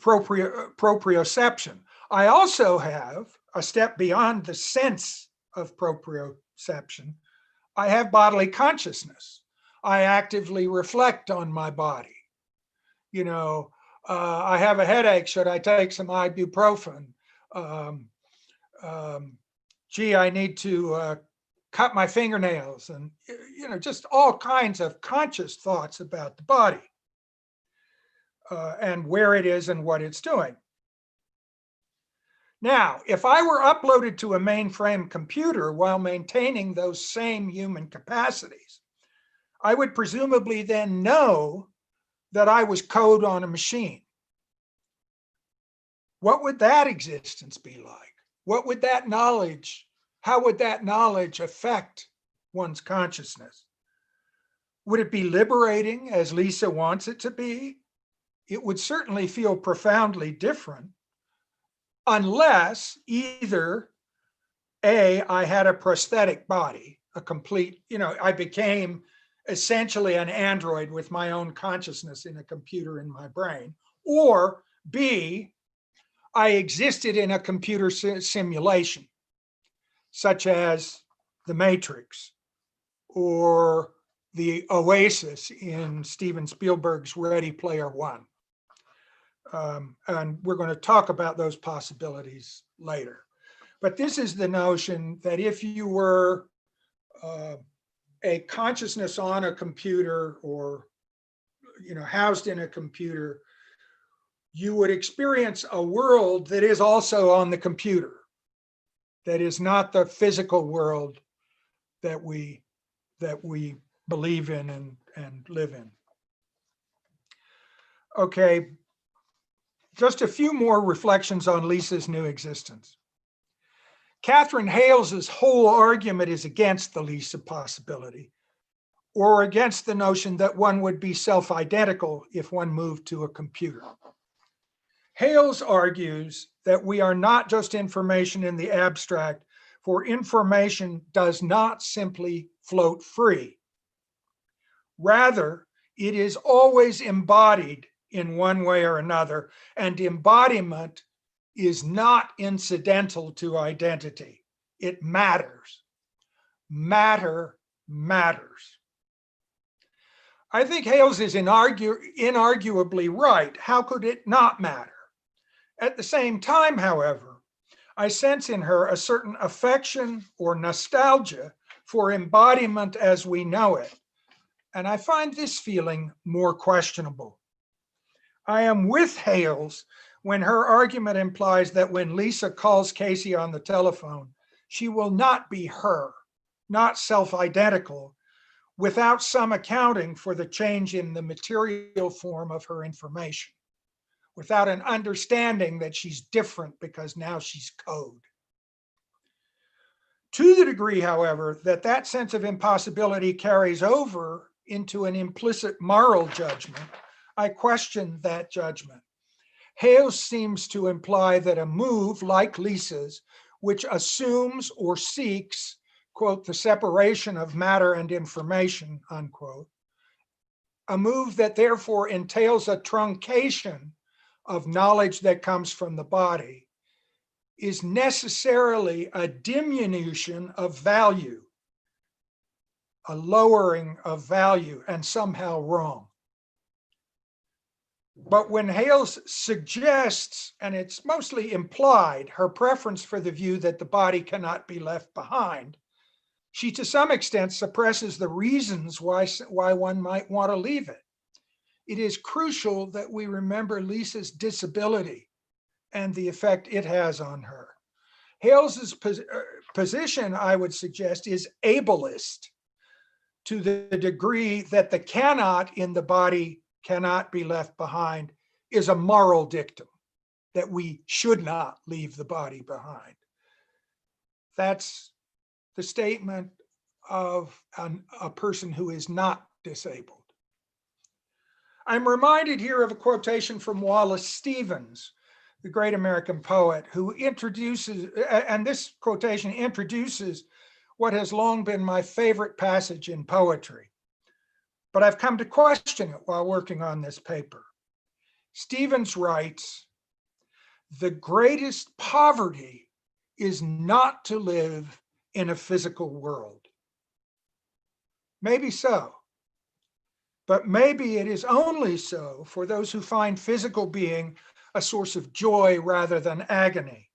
proprioception. I also have a step beyond the sense of proprioception. I have bodily consciousness. I actively reflect on my body. You know, I have a headache. Should I take some ibuprofen? Gee, I need to cut my fingernails, and you know, just all kinds of conscious thoughts about the body and where it is and what it's doing. Now, if I were uploaded to a mainframe computer while maintaining those same human capacities, I would presumably then know that I was code on a machine. What would that existence be like? What would that knowledge, how would that knowledge affect one's consciousness? Would it be liberating as Lisa wants it to be? It would certainly feel profoundly different, unless either A, I had a prosthetic body, a complete, you know, I became essentially an android with my own consciousness in a computer in my brain, or B, I existed in a computer simulation, such as the Matrix or the Oasis in Steven Spielberg's Ready Player One. And we're going to talk about those possibilities later. But this is the notion that if you were a consciousness on a computer, or you know, housed in a computer, you would experience a world that is also on the computer, that is not the physical world that we believe in and live in. Okay, just a few more reflections on Lisa's new existence. Catherine Hales's whole argument is against the Lisa possibility, or against the notion that one would be self-identical if one moved to a computer. Hales argues that we are not just information in the abstract, for information does not simply float free. Rather, it is always embodied in one way or another, and embodiment is not incidental to identity. It matters. Matter matters. I think Hales is inarguably right. How could it not matter? At the same time, however, I sense in her a certain affection or nostalgia for embodiment as we know it, and I find this feeling more questionable. I am with Hales when her argument implies that when Lisa calls Casey on the telephone, she will not be her, not self-identical, without some accounting for the change in the material form of her information, without an understanding that she's different because now she's code. To the degree, however, that that sense of impossibility carries over into an implicit moral judgment, I question that judgment. Hales seems to imply that a move like Lisa's, which assumes or seeks, quote, the separation of matter and information, unquote, a move that therefore entails a truncation of knowledge that comes from the body, is necessarily a diminution of value, a lowering of value, and somehow wrong. But when Hales suggests, and it's mostly implied, her preference for the view that the body cannot be left behind, she to some extent suppresses the reasons why one might want to leave it. it is crucial that we remember Lisa's disability and the effect it has on her. Hales's position, I would suggest, is ableist to the degree that the cannot in the body cannot be left behind is a moral dictum, that we should not leave the body behind. That's the statement of a person who is not disabled. I'm reminded here of a quotation from Wallace Stevens, the great American poet, who introduces, and this quotation introduces what has long been my favorite passage in poetry, but I've come to question it while working on this paper. Stevens writes, "The greatest poverty is not to live in a physical world." Maybe so, but maybe it is only so for those who find physical being a source of joy rather than agony.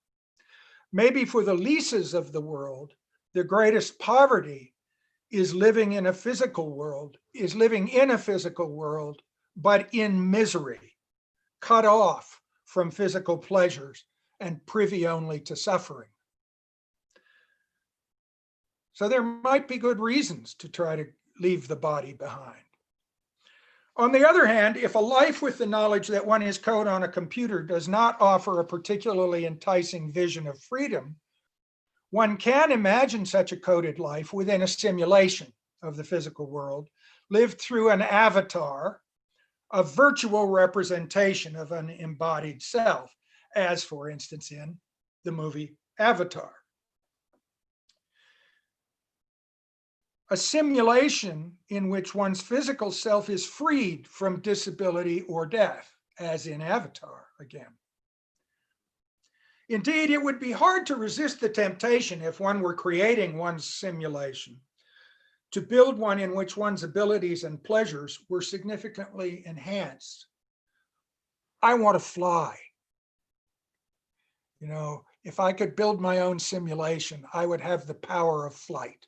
Maybe for the Lisas of the world, the greatest poverty is living in a physical world, but in misery, cut off from physical pleasures and privy only to suffering. So there might be good reasons to try to leave the body behind. On the other hand, if a life with the knowledge that one is code on a computer does not offer a particularly enticing vision of freedom, one can imagine such a coded life within a simulation of the physical world, lived through an avatar, a virtual representation of an embodied self, as for instance in the movie Avatar. A simulation in which one's physical self is freed from disability or death, as in Avatar again. Indeed, it would be hard to resist the temptation, if one were creating one's simulation, to build one in which one's abilities and pleasures were significantly enhanced. I want to fly. You know, if I could build my own simulation, I would have the power of flight.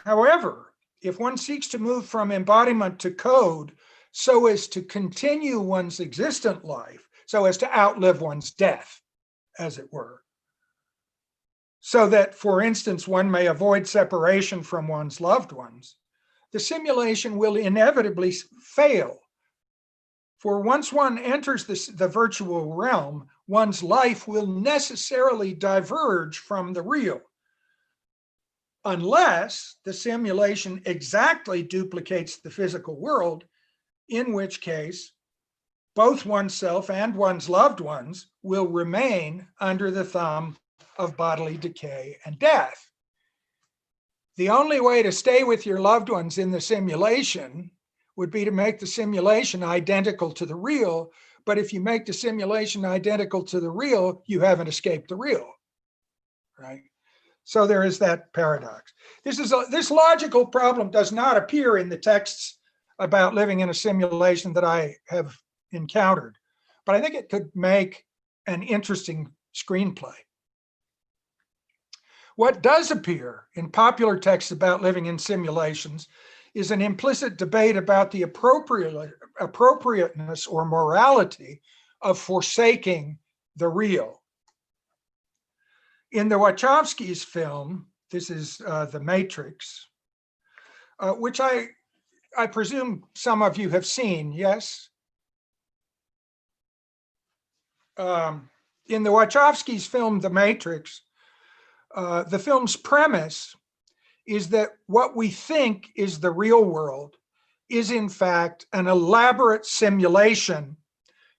However, if one seeks to move from embodiment to code so as to continue one's existent life, so as to outlive one's death, as it were, so that, for instance, one may avoid separation from one's loved ones, the simulation will inevitably fail. For once one enters the virtual realm, one's life will necessarily diverge from the real, unless the simulation exactly duplicates the physical world, in which case both oneself and one's loved ones will remain under the thumb of bodily decay and death. The only way to stay with your loved ones in the simulation would be to make the simulation identical to the real, but if you make the simulation identical to the real, you haven't escaped the real, right? So there is that paradox. This logical problem does not appear in the texts about living in a simulation that I have encountered, but I think it could make an interesting screenplay. What does appear in popular texts about living in simulations is an implicit debate about the appropriateness or morality of forsaking the real. In the Wachowskis' film, this is The Matrix, which I presume some of you have seen, yes? In the Wachowskis' film, The Matrix, the film's premise is that what we think is the real world is in fact an elaborate simulation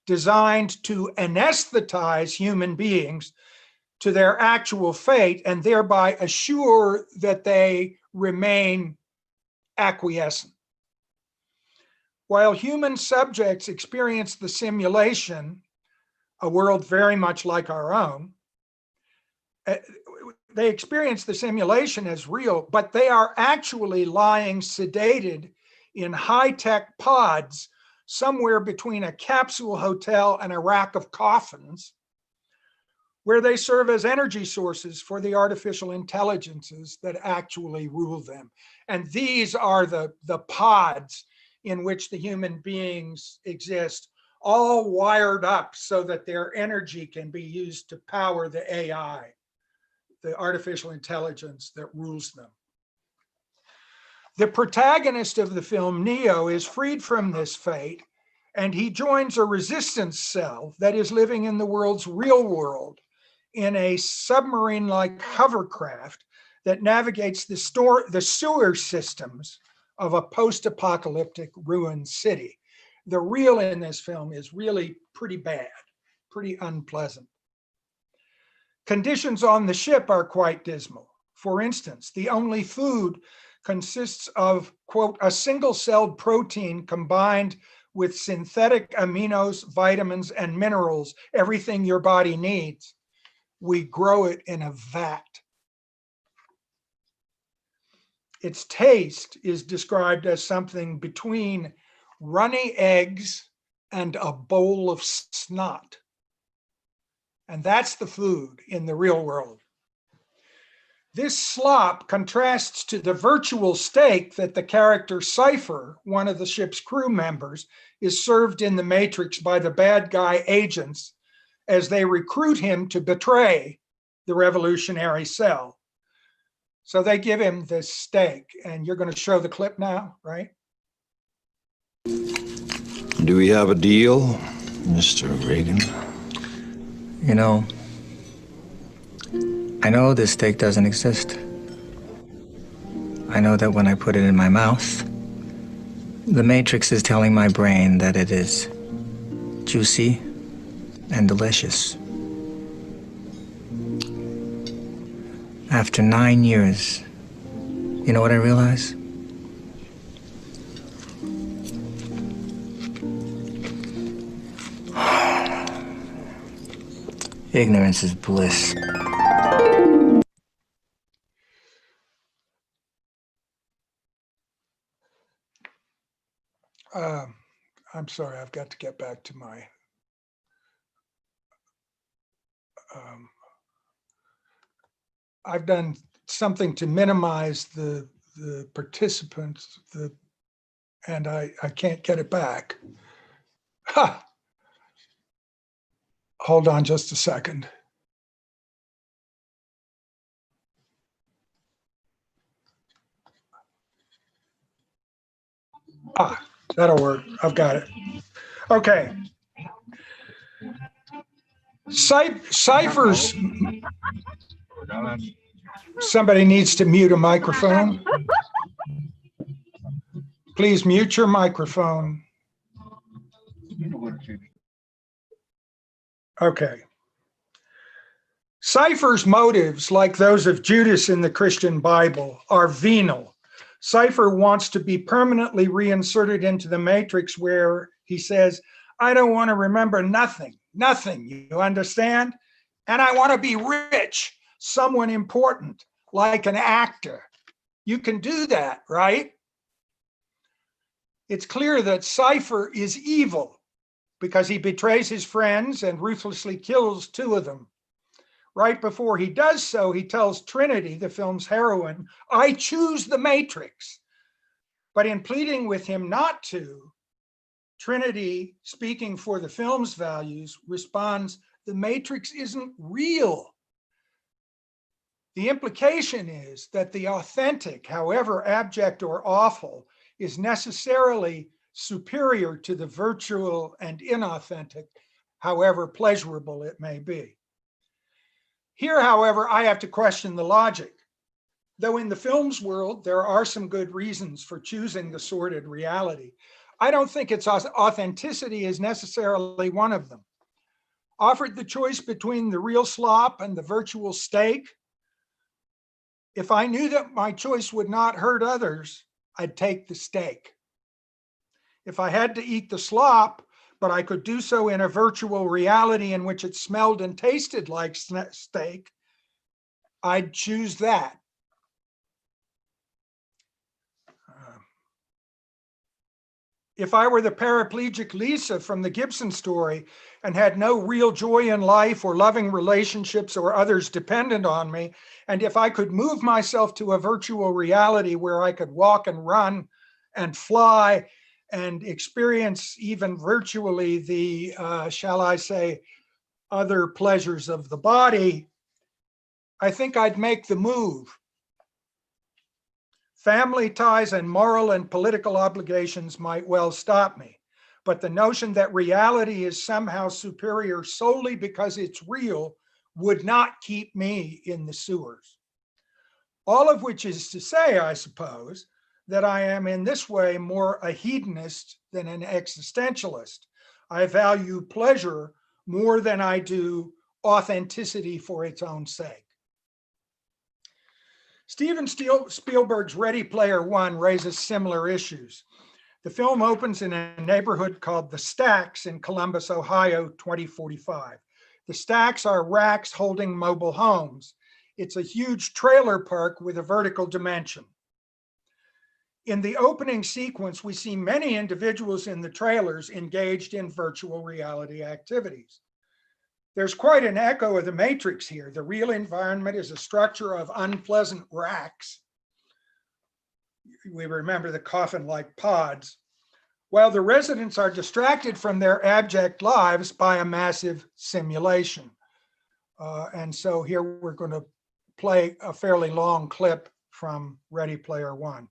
designed to anesthetize human beings to their actual fate and thereby assure that they remain acquiescent. While human subjects experience the simulation, a world very much like our own, they experience the simulation as real, but they are actually lying sedated in high-tech pods somewhere between a capsule hotel and a rack of coffins, where they serve as energy sources for the artificial intelligences that actually rule them. And these are the pods in which the human beings exist, all wired up so that their energy can be used to power the AI, the artificial intelligence that rules them. The protagonist of the film, Neo, is freed from this fate, and he joins a resistance cell that is living in the world's real world in a submarine-like hovercraft that navigates the sewer systems of a post-apocalyptic ruined city. The real in this film is really pretty bad, pretty unpleasant. Conditions on the ship are quite dismal. For instance, the only food consists of, quote, a single-celled protein combined with synthetic aminos, vitamins, and minerals, everything your body needs. We grow it in a vat. Its taste is described as something between runny eggs and a bowl of snot. And that's the food in the real world. This slop contrasts to the virtual steak that the character Cypher, one of the ship's crew members, is served in the Matrix by the bad guy agents as they recruit him to betray the revolutionary cell. So they give him this steak, and you're going to show the clip now, right? Do we have a deal, Mr. Reagan? You know, I know this steak doesn't exist. I know that when I put it in my mouth, the Matrix is telling my brain that it is juicy and delicious. After 9 years, you know what I realize? Ignorance is bliss. I'm sorry, I've got to get back to my I've done something to minimize the participants, and I can't get it back. Ha! Hold on just a second. Ah, that'll work. I've got it. Okay. Cypher's. Somebody needs to mute a microphone. Please mute your microphone. Okay. Cypher's motives, like those of Judas in the Christian Bible, are venal. Cypher wants to be permanently reinserted into the Matrix where he says, I don't want to remember nothing, you understand? And I want to be rich, someone important, like an actor. You can do that, right? It's clear that Cypher is evil because he betrays his friends and ruthlessly kills 2 of them. Right before he does so, he tells Trinity, the film's heroine, I choose the Matrix. But in pleading with him not to, Trinity, speaking for the film's values, responds, the Matrix isn't real. The implication is that the authentic, however abject or awful, is necessarily superior to the virtual and inauthentic, however pleasurable it may be. Here, however, I have to question the logic. Though in the film's world, there are some good reasons for choosing the sordid reality, I don't think its authenticity is necessarily one of them. Offered the choice between the real slop and the virtual steak, if I knew that my choice would not hurt others, I'd take the steak. If I had to eat the slop, but I could do so in a virtual reality in which it smelled and tasted like steak, I'd choose that. If I were the paraplegic Lisa from the Gibson story and had no real joy in life or loving relationships or others dependent on me, and if I could move myself to a virtual reality where I could walk and run and fly and experience even virtually the, shall I say, other pleasures of the body, I think I'd make the move. Family ties and moral and political obligations might well stop me, but the notion that reality is somehow superior solely because it's real would not keep me in the sewers. All of which is to say, I suppose, that I am in this way more a hedonist than an existentialist. I value pleasure more than I do authenticity for its own sake. Steven Spielberg's Ready Player One raises similar issues. The film opens in a neighborhood called The Stacks in Columbus, Ohio, 2045. The Stacks are racks holding mobile homes. It's a huge trailer park with a vertical dimension. In the opening sequence, we see many individuals in the trailers engaged in virtual reality activities. There's quite an echo of the Matrix here. The real environment is a structure of unpleasant racks. We remember the coffin-like pods, while the residents are distracted from their abject lives by a massive simulation. And so here we're going to play a fairly long clip from Ready Player One.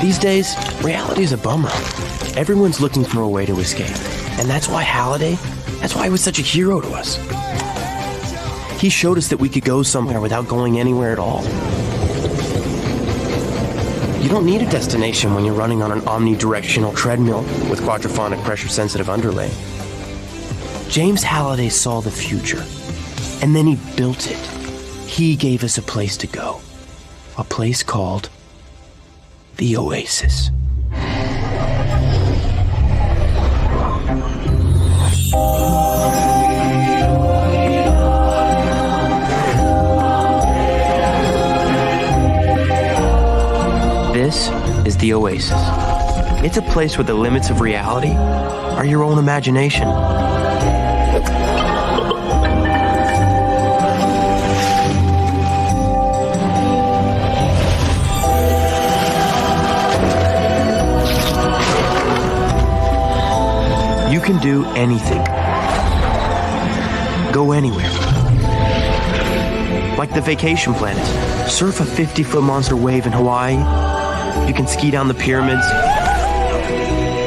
These days, reality is a bummer. Everyone's looking for a way to escape. And that's why Halliday, that's why he was such a hero to us. He showed us that we could go somewhere without going anywhere at all. You don't need a destination when you're running on an omnidirectional treadmill with quadraphonic pressure-sensitive underlay. James Halliday saw the future, and then he built it. He gave us a place to go, a place called the Oasis. This is the Oasis. It's a place where the limits of reality are your own imagination. You can do anything. Go anywhere. Like the Vacation Planet. Surf a 50-foot monster wave in Hawaii. You can ski down the pyramids.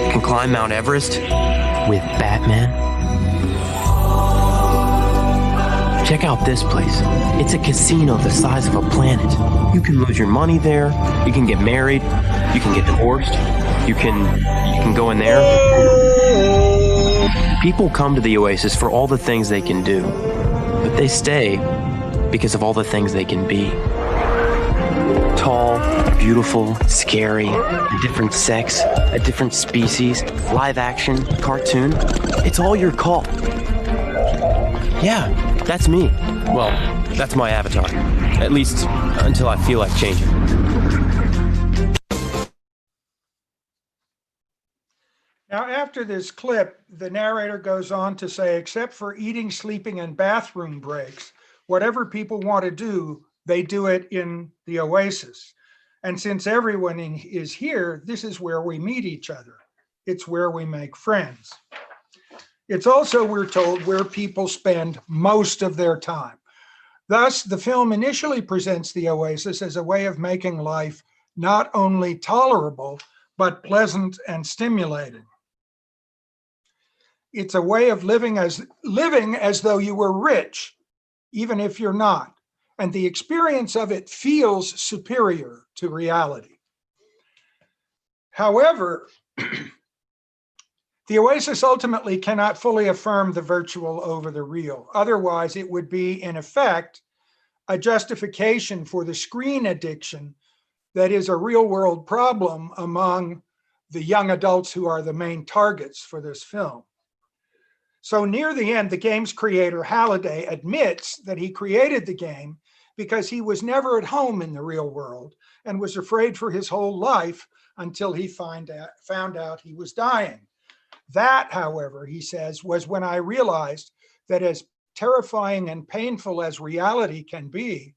You can climb Mount Everest with Batman. Check out this place. It's a casino the size of a planet. You can lose your money there. You can get married. You can get divorced. You can go in there. People come to the Oasis for all the things they can do, but they stay because of all the things they can be. Tall, beautiful, scary, a different sex, a different species, live action, cartoon. It's all your call. Yeah, that's me. Well, that's my avatar. At least until I feel like changing. Now, after this clip, the narrator goes on to say, except for eating, sleeping, and bathroom breaks, whatever people want to do, they do it in the Oasis. And since everyone is here, this is where we meet each other. It's where we make friends. It's also, we're told, where people spend most of their time. Thus, the film initially presents the Oasis as a way of making life not only tolerable, but pleasant and stimulating. It's a way of living as though you were rich, even if you're not. And the experience of it feels superior to reality. However, the Oasis ultimately cannot fully affirm the virtual over the real. Otherwise, it would be, in effect, a justification for the screen addiction that is a real-world problem among the young adults who are the main targets for this film. So near the end, the game's creator, Halliday, admits that he created the game because he was never at home in the real world and was afraid for his whole life until he found out he was dying. That, however, he says, was when I realized that as terrifying and painful as reality can be,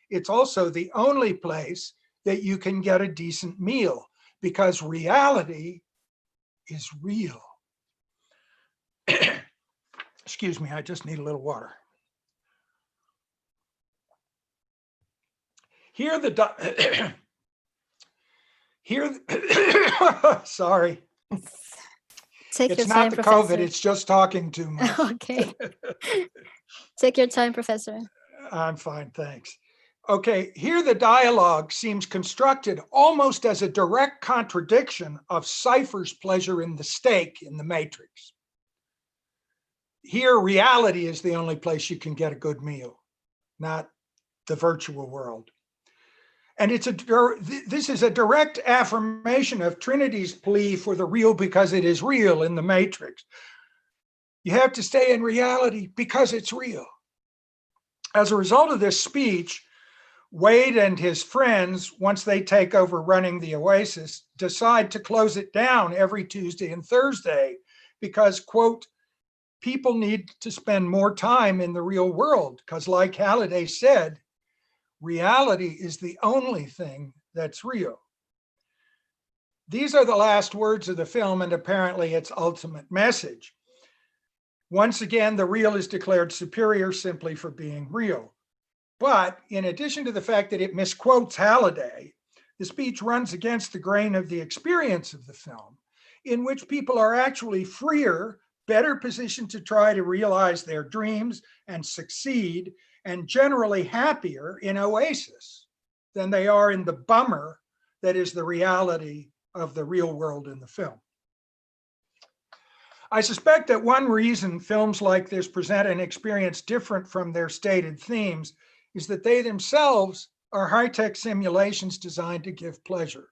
it's also the only place that you can get a decent meal, because reality is real. Excuse me, I just need a little water. Here sorry. Take your It's time, not the Professor. COVID, it's just talking too much. Okay. Take your time, Professor. I'm fine, thanks. Okay, here the dialogue seems constructed almost as a direct contradiction of Cypher's pleasure in the steak in the Matrix. Here, reality is the only place you can get a good meal, not the virtual world. And this is a direct affirmation of Trinity's plea for the real because it is real in the Matrix. You have to stay in reality because it's real. As a result of this speech, Wade and his friends, once they take over running the Oasis, decide to close it down every Tuesday and Thursday because, quote, people need to spend more time in the real world because, like Halliday said, reality is the only thing that's real. These are the last words of the film and apparently its ultimate message. Once again, the real is declared superior simply for being real. But in addition to the fact that it misquotes Halliday, the speech runs against the grain of the experience of the film, in which people are actually freer, better positioned to try to realize their dreams and succeed, and generally happier in Oasis than they are in the bummer that is the reality of the real world in the film. I suspect that one reason films like this present an experience different from their stated themes is that they themselves are high-tech simulations designed to give pleasure.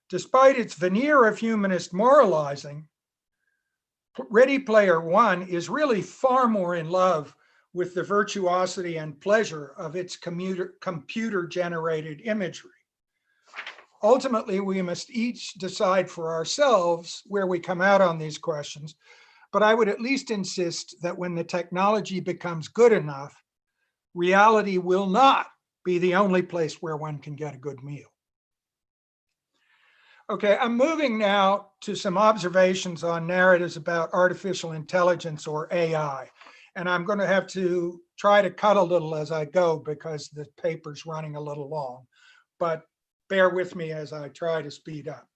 Despite its veneer of humanist moralizing, Ready Player One is really far more in love with the virtuosity and pleasure of its computer-generated imagery. Ultimately, we must each decide for ourselves where we come out on these questions, but I would at least insist that when the technology becomes good enough, reality will not be the only place where one can get a good meal. Okay, I'm moving now to some observations on narratives about artificial intelligence or AI. And I'm going to have to try to cut a little as I go because the paper's running a little long, but bear with me as I try to speed up.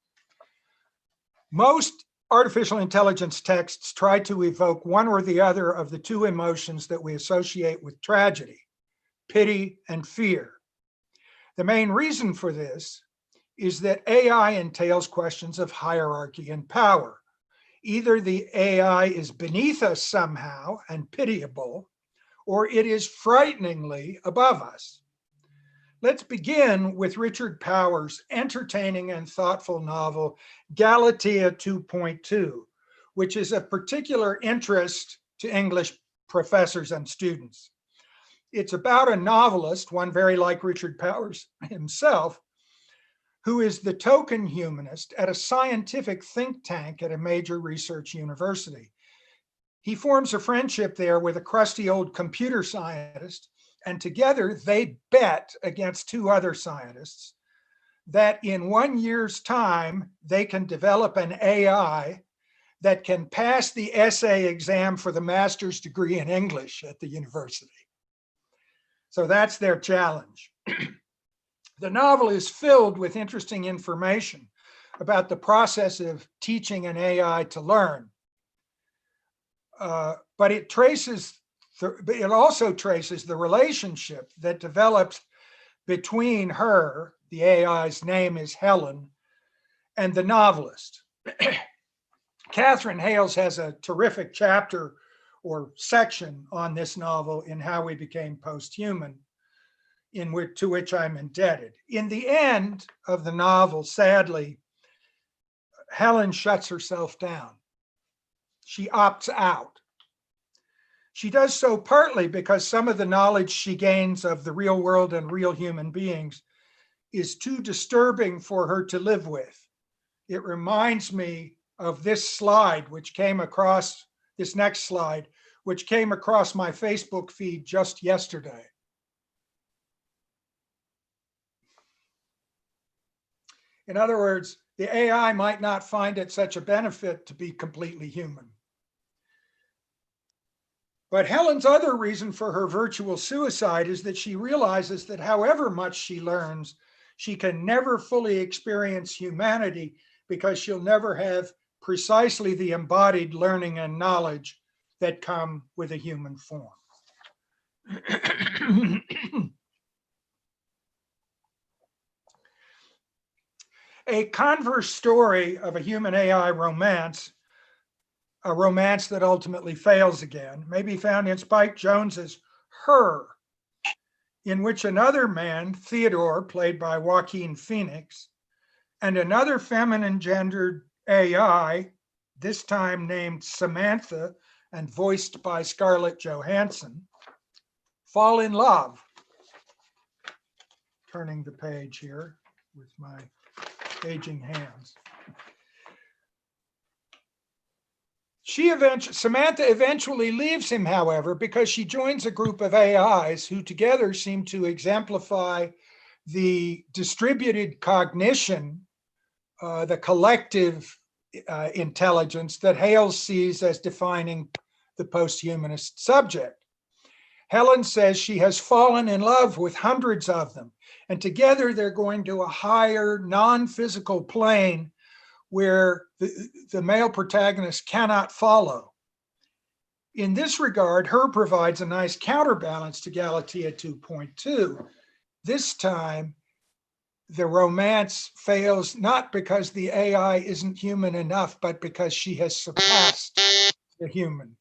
Most artificial intelligence texts try to evoke one or the other of the two emotions that we associate with tragedy, pity and fear. The main reason for this is that AI entails questions of hierarchy and power. Either the AI is beneath us somehow and pitiable, or it is frighteningly above us. Let's begin with Richard Powers' entertaining and thoughtful novel, Galatea 2.2, which is of particular interest to English professors and students. It's about a novelist, one very like Richard Powers himself, who is the token humanist at a scientific think tank at a major research university. He forms a friendship there with a crusty old computer scientist, and together they bet against two other scientists that in 1 year's time, they can develop an AI that can pass the essay exam for the master's degree in English at the university. So that's their challenge. The novel is filled with interesting information about the process of teaching an AI to learn. But it also traces the relationship that develops between her, the AI's name is Helen, and the novelist. Catherine Hales has a terrific chapter or section on this novel in How We Became Posthuman, to which I'm indebted. In the end of the novel, sadly, Helen shuts herself down. She opts out. She does so partly because some of the knowledge she gains of the real world and real human beings is too disturbing for her to live with. It reminds me of this slide, which came across, this next slide, which came across my Facebook feed just yesterday. In other words, the AI might not find it such a benefit to be completely human. But Helen's other reason for her virtual suicide is that she realizes that however much she learns, she can never fully experience humanity because she'll never have precisely the embodied learning and knowledge that come with a human form. A converse story of a human AI romance, a romance that ultimately fails again, may be found in Spike Jonze's Her, in which another man, Theodore, played by Joaquin Phoenix, and another feminine gendered AI, this time named Samantha and voiced by Scarlett Johansson, fall in love. Turning the page here with my aging hands. Samantha eventually leaves him, however, because she joins a group of AIs who together seem to exemplify the distributed cognition, the collective intelligence that Hales sees as defining the posthumanist subject. Helen says she has fallen in love with hundreds of them, and together they're going to a higher non-physical plane where the male protagonist cannot follow. In this regard, Her provides a nice counterbalance to Galatea 2.2. This time, the romance fails not because the AI isn't human enough, but because she has surpassed the human.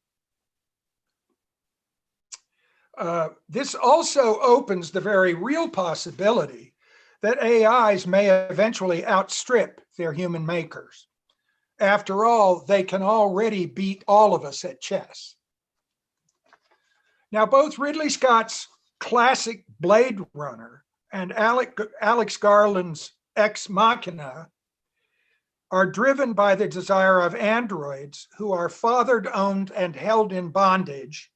This also opens the very real possibility that AIs may eventually outstrip their human makers. After all, they can already beat all of us at chess. Now, both Ridley Scott's classic Blade Runner and Alex Garland's Ex Machina are driven by the desire of androids who are fathered, owned, and held in bondage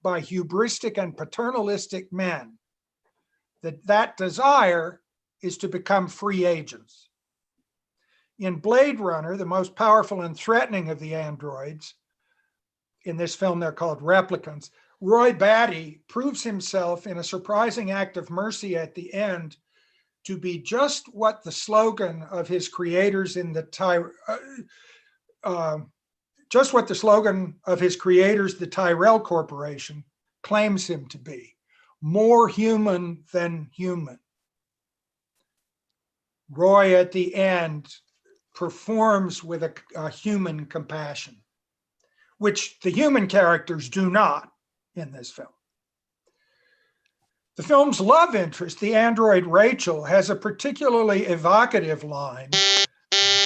by hubristic and paternalistic men. That desire is to become free agents. In Blade Runner, the most powerful and threatening of the androids, in this film they're called replicants, Roy Batty proves himself in a surprising act of mercy at the end to be just what the slogan of his creators in the Tyrell Corporation claims him to be: more human than human. Roy at the end performs with a human compassion, which the human characters do not in this film. The film's love interest, the android Rachel, has a particularly evocative line,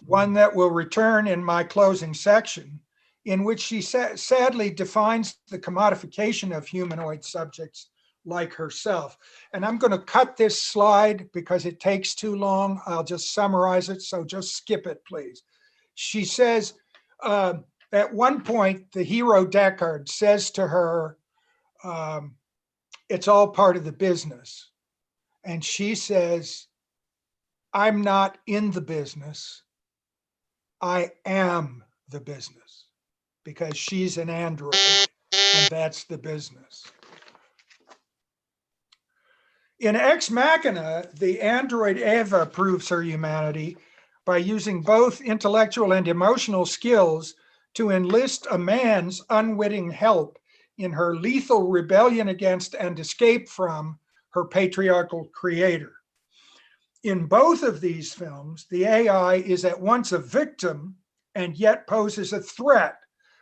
one that will return in my closing section, in which she sadly defines the commodification of humanoid subjects like herself. And I'm going to cut this slide because it takes too long. I'll just summarize it, so just skip it, please. She says, at one point, the hero Deckard says to her, it's all part of the business. And she says, I'm not in the business. I am the business, because she's an android and that's the business. In Ex Machina, the android Eva proves her humanity by using both intellectual and emotional skills to enlist a man's unwitting help in her lethal rebellion against and escape from her patriarchal creator. In both of these films, the AI is at once a victim and yet poses a threat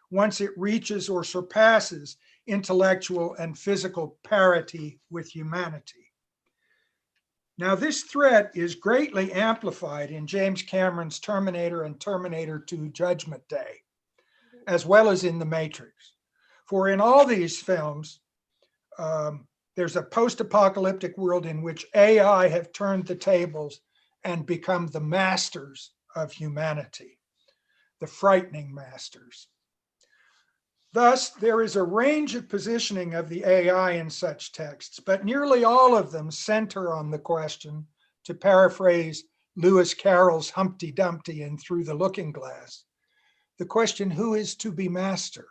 once it reaches or surpasses intellectual and physical parity with humanity. Now, this threat is greatly amplified in James Cameron's Terminator and Terminator 2 Judgment Day, as well as in The Matrix. For in all these films, there's a post-apocalyptic world in which AI have turned the tables and become the masters of humanity, the frightening masters. Thus, there is a range of positioning of the AI in such texts, but nearly all of them center on the question, to paraphrase Lewis Carroll's Humpty Dumpty in Through the Looking Glass, the question, who is to be master?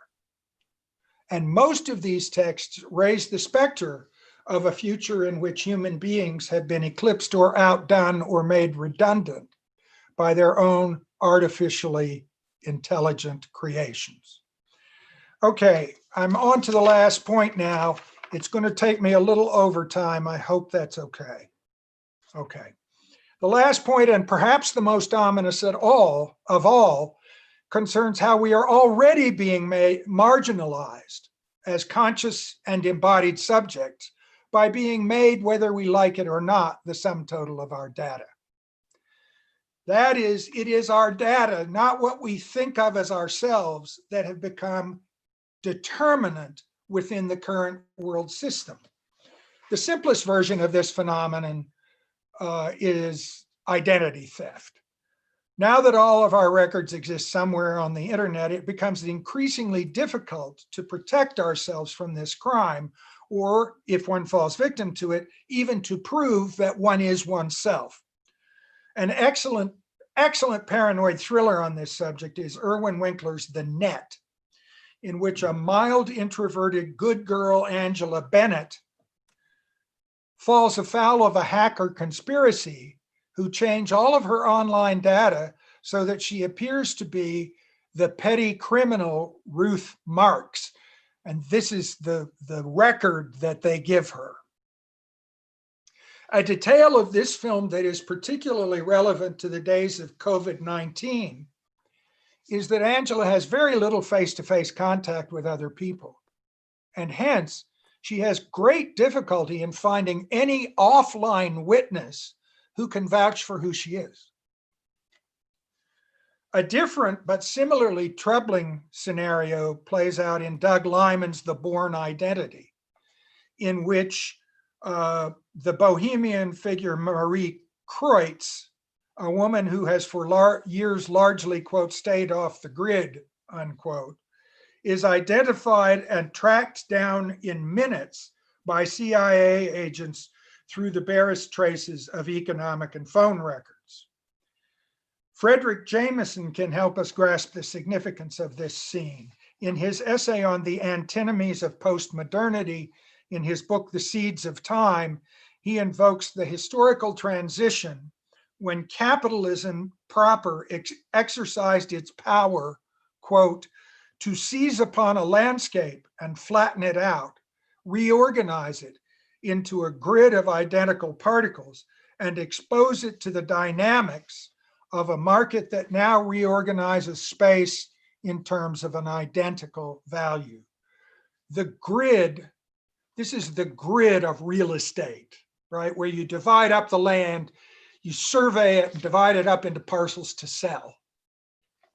And most of these texts raise the specter of a future in which human beings have been eclipsed or outdone or made redundant by their own artificially intelligent creations. Okay, I'm on to the last point now. It's going to take me a little over time. I hope that's okay. Okay. The last point, and perhaps the most ominous of all, concerns how we are already being marginalized as conscious and embodied subjects by being made, whether we like it or not, the sum total of our data. That is, it is our data, not what we think of as ourselves, that have become determinant within the current world system. The simplest version of this phenomenon is identity theft. Now that all of our records exist somewhere on the internet, it becomes increasingly difficult to protect ourselves from this crime, or if one falls victim to it, even to prove that one is oneself. An excellent paranoid thriller on this subject is Irwin Winkler's The Net, in which a mild introverted good girl, Angela Bennett, falls afoul of a hacker conspiracy who change all of her online data so that she appears to be the petty criminal Ruth Marx. And this is the record that they give her. A detail of this film that is particularly relevant to the days of COVID-19 is that Angela has very little face-to-face contact with other people. And hence, she has great difficulty in finding any offline witness who can vouch for who she is. A different but similarly troubling scenario plays out in Doug Liman's The Bourne Identity, in which the bohemian figure Marie Kreutz, a woman who has for years largely, quote, stayed off the grid, unquote, is identified and tracked down in minutes by CIA agents through the barest traces of economic and phone records. Frederick Jameson can help us grasp the significance of this scene. In his essay on the antinomies of postmodernity, in his book, The Seeds of Time, he invokes the historical transition when capitalism proper exercised its power, quote, to seize upon a landscape and flatten it out, reorganize it into a grid of identical particles, and expose it to the dynamics of a market that now reorganizes space in terms of an identical value. The grid, this is the grid of real estate, right? Where you divide up the land, you survey it and divide it up into parcels to sell.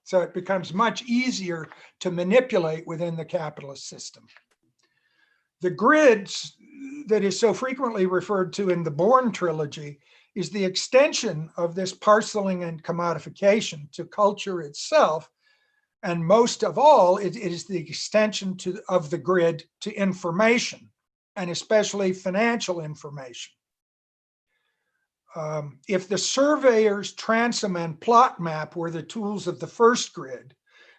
So it becomes much easier to manipulate within the capitalist system. The grids that is so frequently referred to in the Bourne trilogy is the extension of this parceling and commodification to culture itself. And most of all, it is the extension of the grid to information, and especially financial information. If the surveyor's transom and plot map were the tools of the first grid,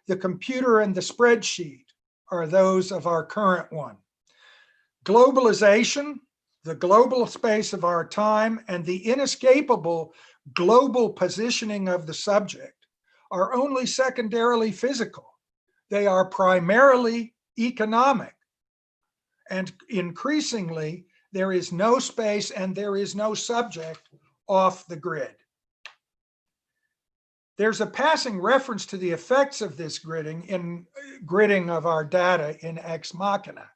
the computer and the spreadsheet are those of our current one. Globalization, the global space of our time, and the inescapable global positioning of the subject are only secondarily physical. They are primarily economic. And increasingly, there is no space and there is no subject off the grid. There's a passing reference to the effects of this gridding of our data in Ex Machina.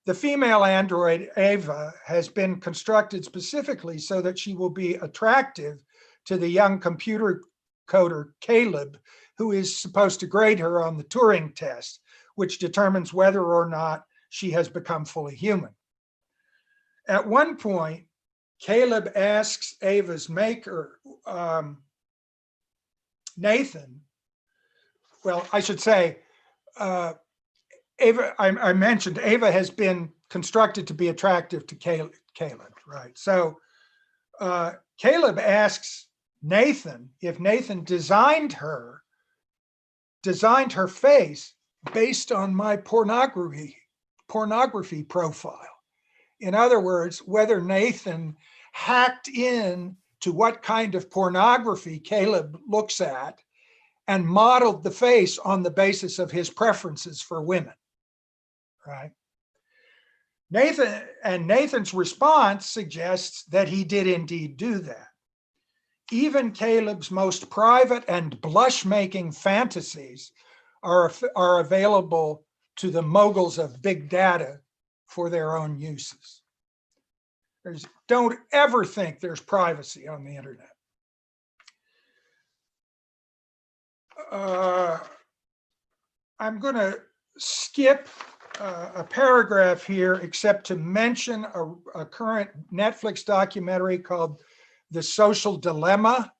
The female android, Ava, has been constructed specifically so that she will be attractive to the young computer coder, Caleb, who is supposed to grade her on the Turing test, which determines whether or not she has become fully human. At one point, Caleb asks Ava's maker, Nathan, well, I should say, Ava, I mentioned Ava has been constructed to be attractive to Caleb, right? So Caleb asks Nathan if Nathan designed her face based on my pornography profile. In other words, whether Nathan hacked in to what kind of pornography Caleb looks at and modeled the face on the basis of his preferences for women, right? Nathan's response suggests that he did indeed do that. Even Caleb's most private and blush-making fantasies are available to the moguls of big data for their own uses. Don't ever think there's privacy on the internet. I'm going to skip a paragraph here, except to mention a current Netflix documentary called The Social Dilemma.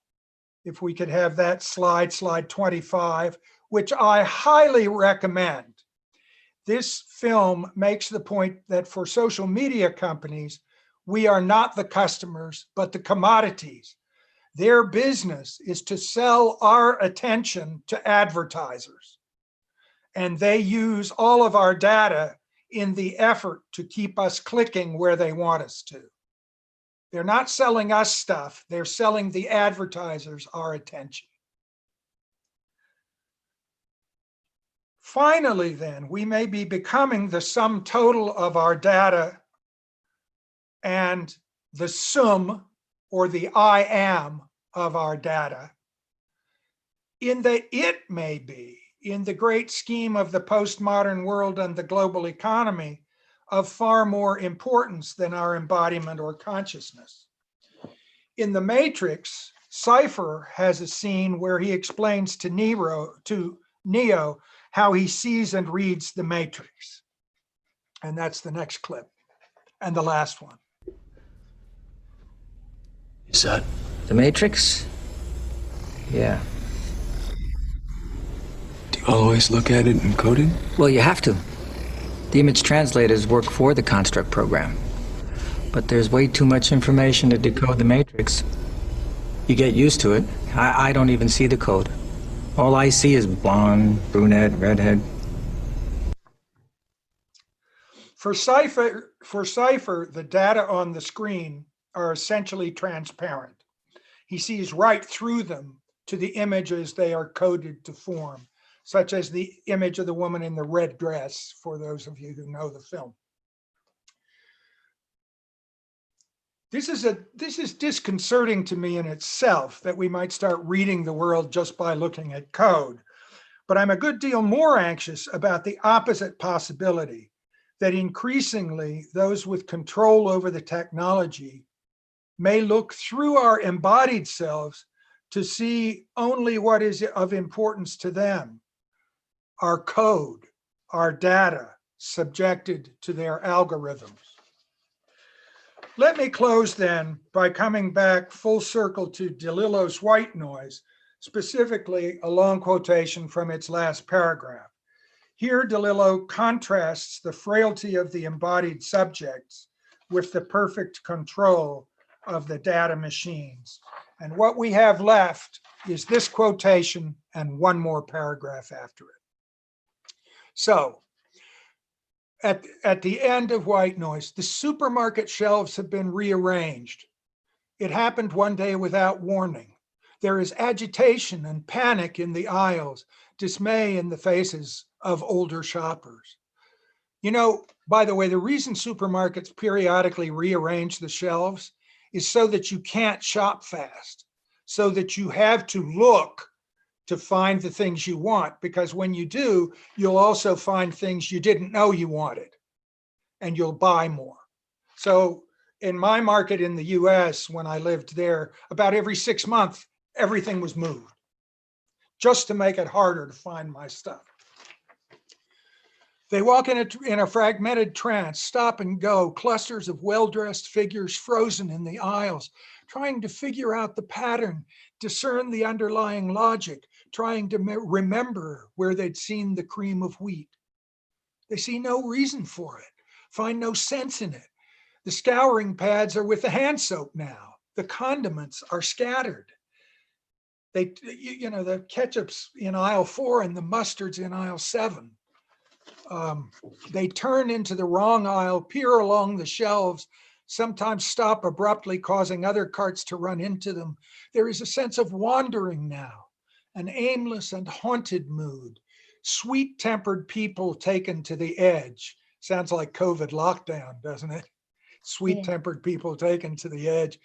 If we could have that slide 25, which I highly recommend. This film makes the point that for social media companies, we are not the customers, but the commodities. Their business is to sell our attention to advertisers. And they use all of our data in the effort to keep us clicking where they want us to. They're not selling us stuff, they're selling the advertisers our attention. Finally, then, we may be becoming the sum total of our data and the sum, or the I am, of our data, in that it may be, in the great scheme of the postmodern world and the global economy, of far more importance than our embodiment or consciousness. In The Matrix, Cypher has a scene where he explains to Neo how he sees and reads the Matrix. And that's the next clip, and the last one. Is that The Matrix? Yeah. Do you always look at it in coding? Well, you have to. The image translators work for the construct program. But there's way too much information to decode the Matrix. You get used to it. I don't even see the code. All I see is blonde, brunette, redhead. For Cypher, the data on the screen are essentially transparent. He sees right through them to the images they are coded to form, such as the image of the woman in the red dress, for those of you who know the film. This is disconcerting to me in itself, that we might start reading the world just by looking at code. But I'm a good deal more anxious about the opposite possibility, that increasingly those with control over the technology may look through our embodied selves to see only what is of importance to them, our code, our data, subjected to their algorithms. Let me close then by coming back full circle to DeLillo's white noise, specifically a long quotation from its last paragraph. Here, DeLillo contrasts the frailty of the embodied subjects with the perfect control of the data machines. And what we have left is this quotation and one more paragraph after it. So, at the end of white noise, the supermarket shelves have been rearranged. It happened one day without warning. There is agitation and panic in the aisles, dismay in the faces of older shoppers. You know, by the way, the reason supermarkets periodically rearrange the shelves is so that you can't shop fast, so that you have to look to find the things you want, because when you do, you'll also find things you didn't know you wanted, and you'll buy more. So in my market in the US, when I lived there, about every 6 months, everything was moved, just to make it harder to find my stuff. They walk in a fragmented trance, stop and go, clusters of well-dressed figures frozen in the aisles, trying to figure out the pattern, discern the underlying logic, trying to remember where they'd seen the cream of wheat. They see no reason for it, find no sense in it. The scouring pads are with the hand soap now. The condiments are scattered. The ketchup's in aisle 4 and the mustard's in aisle 7. They turn into the wrong aisle, peer along the shelves, sometimes stop abruptly, causing other carts to run into them. There is a sense of wandering now, an aimless and haunted mood. Sweet-tempered people taken to the edge. Sounds like COVID lockdown, doesn't it? Sweet-tempered people taken to the edge.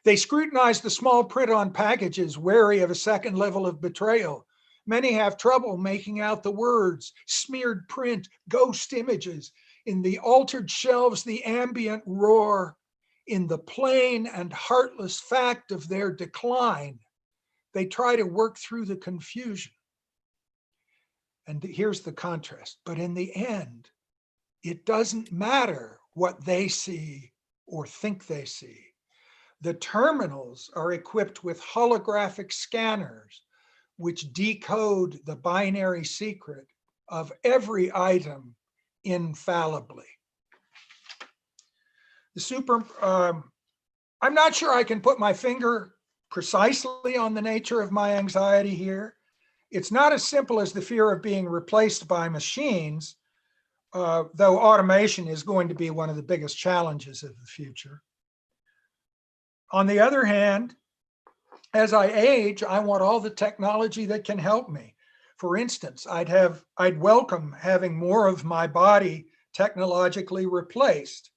They scrutinize the small print on packages, wary of a second level of betrayal. Many have trouble making out the words, smeared print, ghost images. In the altered shelves, the ambient roar. In the plain and heartless fact of their decline, they try to work through the confusion. And here's the contrast. But in the end, it doesn't matter what they see or think they see. The terminals are equipped with holographic scanners which decode the binary secret of every item infallibly. I'm not sure I can put my finger precisely on the nature of my anxiety here. It's not as simple as the fear of being replaced by machines, though automation is going to be one of the biggest challenges of the future. On the other hand, as I age, I want all the technology that can help me. For instance, I'd welcome having more of my body technologically replaced,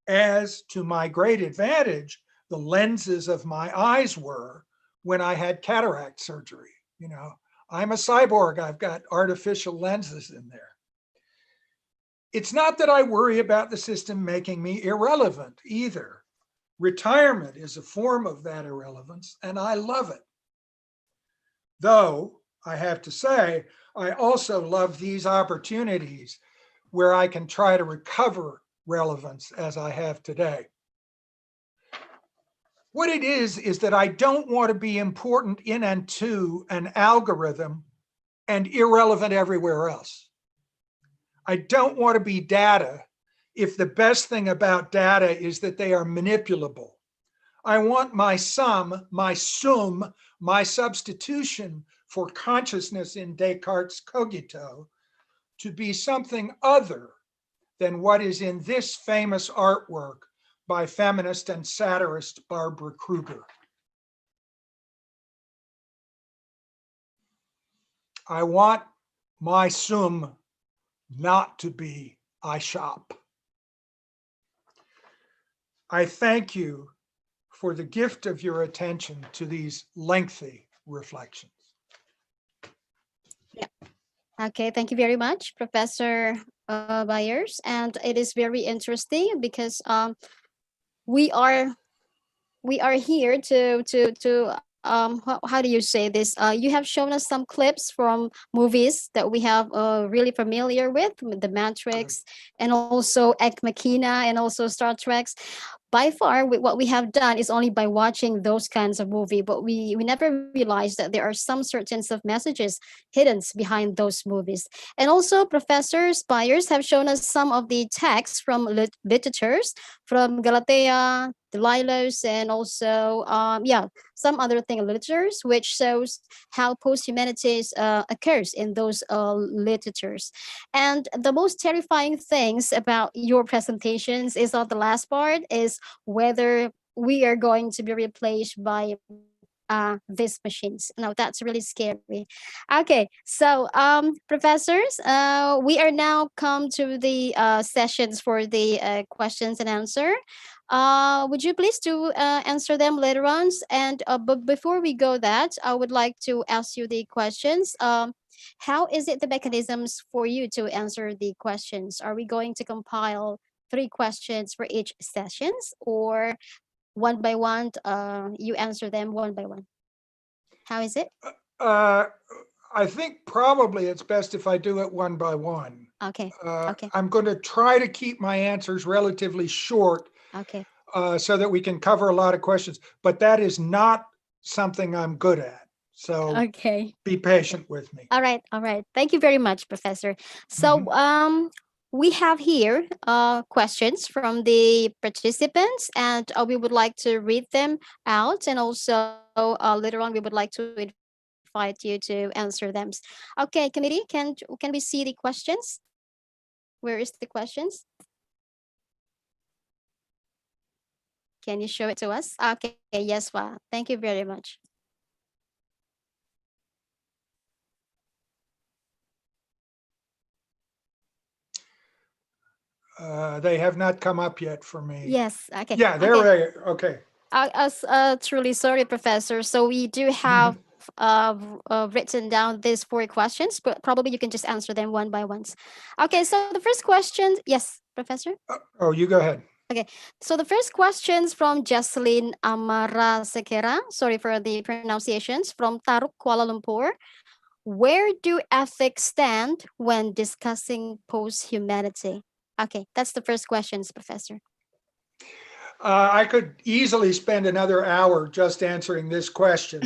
as to my great advantage, the lenses of my eyes were when I had cataract surgery. You know, I'm a cyborg, I've got artificial lenses in there. It's not that I worry about the system making me irrelevant either. Retirement is a form of that irrelevance, and I love it. Though, I have to say, I also love these opportunities where I can try to recover relevance as I have today. What it is that I don't want to be important in and to an algorithm and irrelevant everywhere else. I don't want to be data if the best thing about data is that they are manipulable. I want my sum, my sum, my substitution for consciousness in Descartes' cogito to be something other than what is in this famous artwork by feminist and satirist Barbara Kruger. I want my sum not to be I shop. I thank you for the gift of your attention to these lengthy reflections. Yeah. Okay, thank you very much, Professor Byers. And it is very interesting because we are here to how do you say this? You have shown us some clips from movies that we have really familiar with, The Matrix, and also Ex Machina, and also Star Trek. By far, what we have done is only by watching those kinds of movie, but we never realized that there are some certain of messages hidden behind those movies. And also, Professor Byers have shown us some of the texts from literatures, from Galatea, Delilah's, and also some other literatures, which shows how posthumanity occurs in those literatures. And the most terrifying things about your presentations is on the last part is whether we are going to be replaced by these machines. No, that's really scary. Okay, so professors, we are now come to the sessions for the questions and answer. Would you please to answer them later on? And but before we go that, I would like to ask you the questions. How is it the mechanisms for you to answer the questions? Are we going to compile 3 questions for each sessions, or one by one, you answer them one by one? How is it? I think probably it's best if I do it one by one. Okay. Okay. I'm going to try to keep my answers relatively short Okay. so that we can cover a lot of questions, but that is not something I'm good at. So Okay. be patient with me. All right. All right. Thank you very much, Professor. So, we have here questions from the participants, and we would like to read them out, and also later on we would like to invite you to answer them. Okay, committee, can we see the questions? Where is the questions? Can you show it to us? Okay, yes, wow. Thank you very much. They have not come up yet for me. Yes, okay. Yeah, they're okay. right. Okay. Truly sorry, Professor. So we do have written down these 4 questions, but probably you can just answer them one by one. Okay, so the first question, yes, Professor? Oh, you go ahead. Okay, so the first question's from Jocelyn Amara Sekera, sorry for the pronunciations, from Taruk, Kuala Lumpur. Where do ethics stand when discussing post-humanity? Okay, that's the first question, Professor. I could easily spend another hour just answering this question,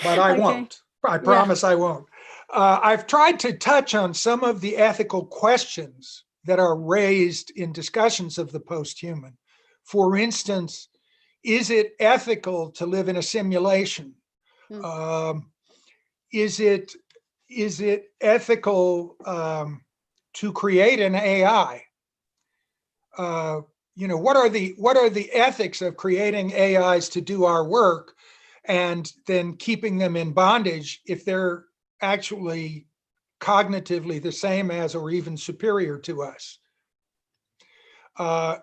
but I won't. I promise I won't. I've tried to touch on some of the ethical questions that are raised in discussions of the post-human. For instance, is it ethical to live in a simulation? Is it ethical to create an AI? What are the ethics of creating AIs to do our work and then keeping them in bondage if they're actually cognitively the same as or even superior to us?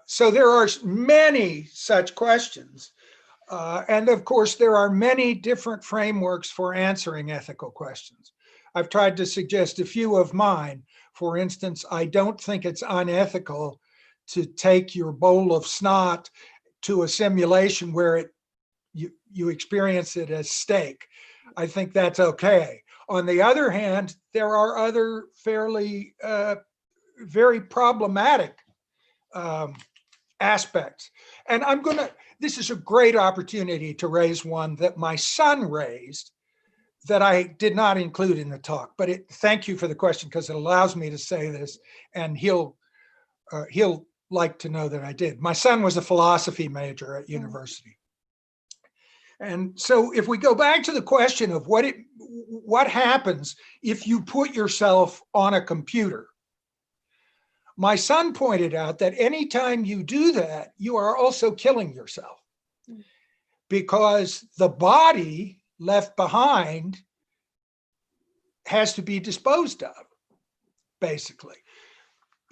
So there are many such questions. And of course, there are many different frameworks for answering ethical questions. I've tried to suggest a few of mine. For instance, I don't think it's unethical to take your bowl of snot to a simulation where you experience it as steak. I think that's okay. On the other hand, there are other fairly, very problematic aspects. And this is a great opportunity to raise one that my son raised that I did not include in the talk, but thank you for the question because it allows me to say this, and he'll like to know that I did. My son was a philosophy major at university. And so if we go back to the question of what happens if you put yourself on a computer, my son pointed out that anytime you do that, you are also killing yourself because the body left behind has to be disposed of, basically.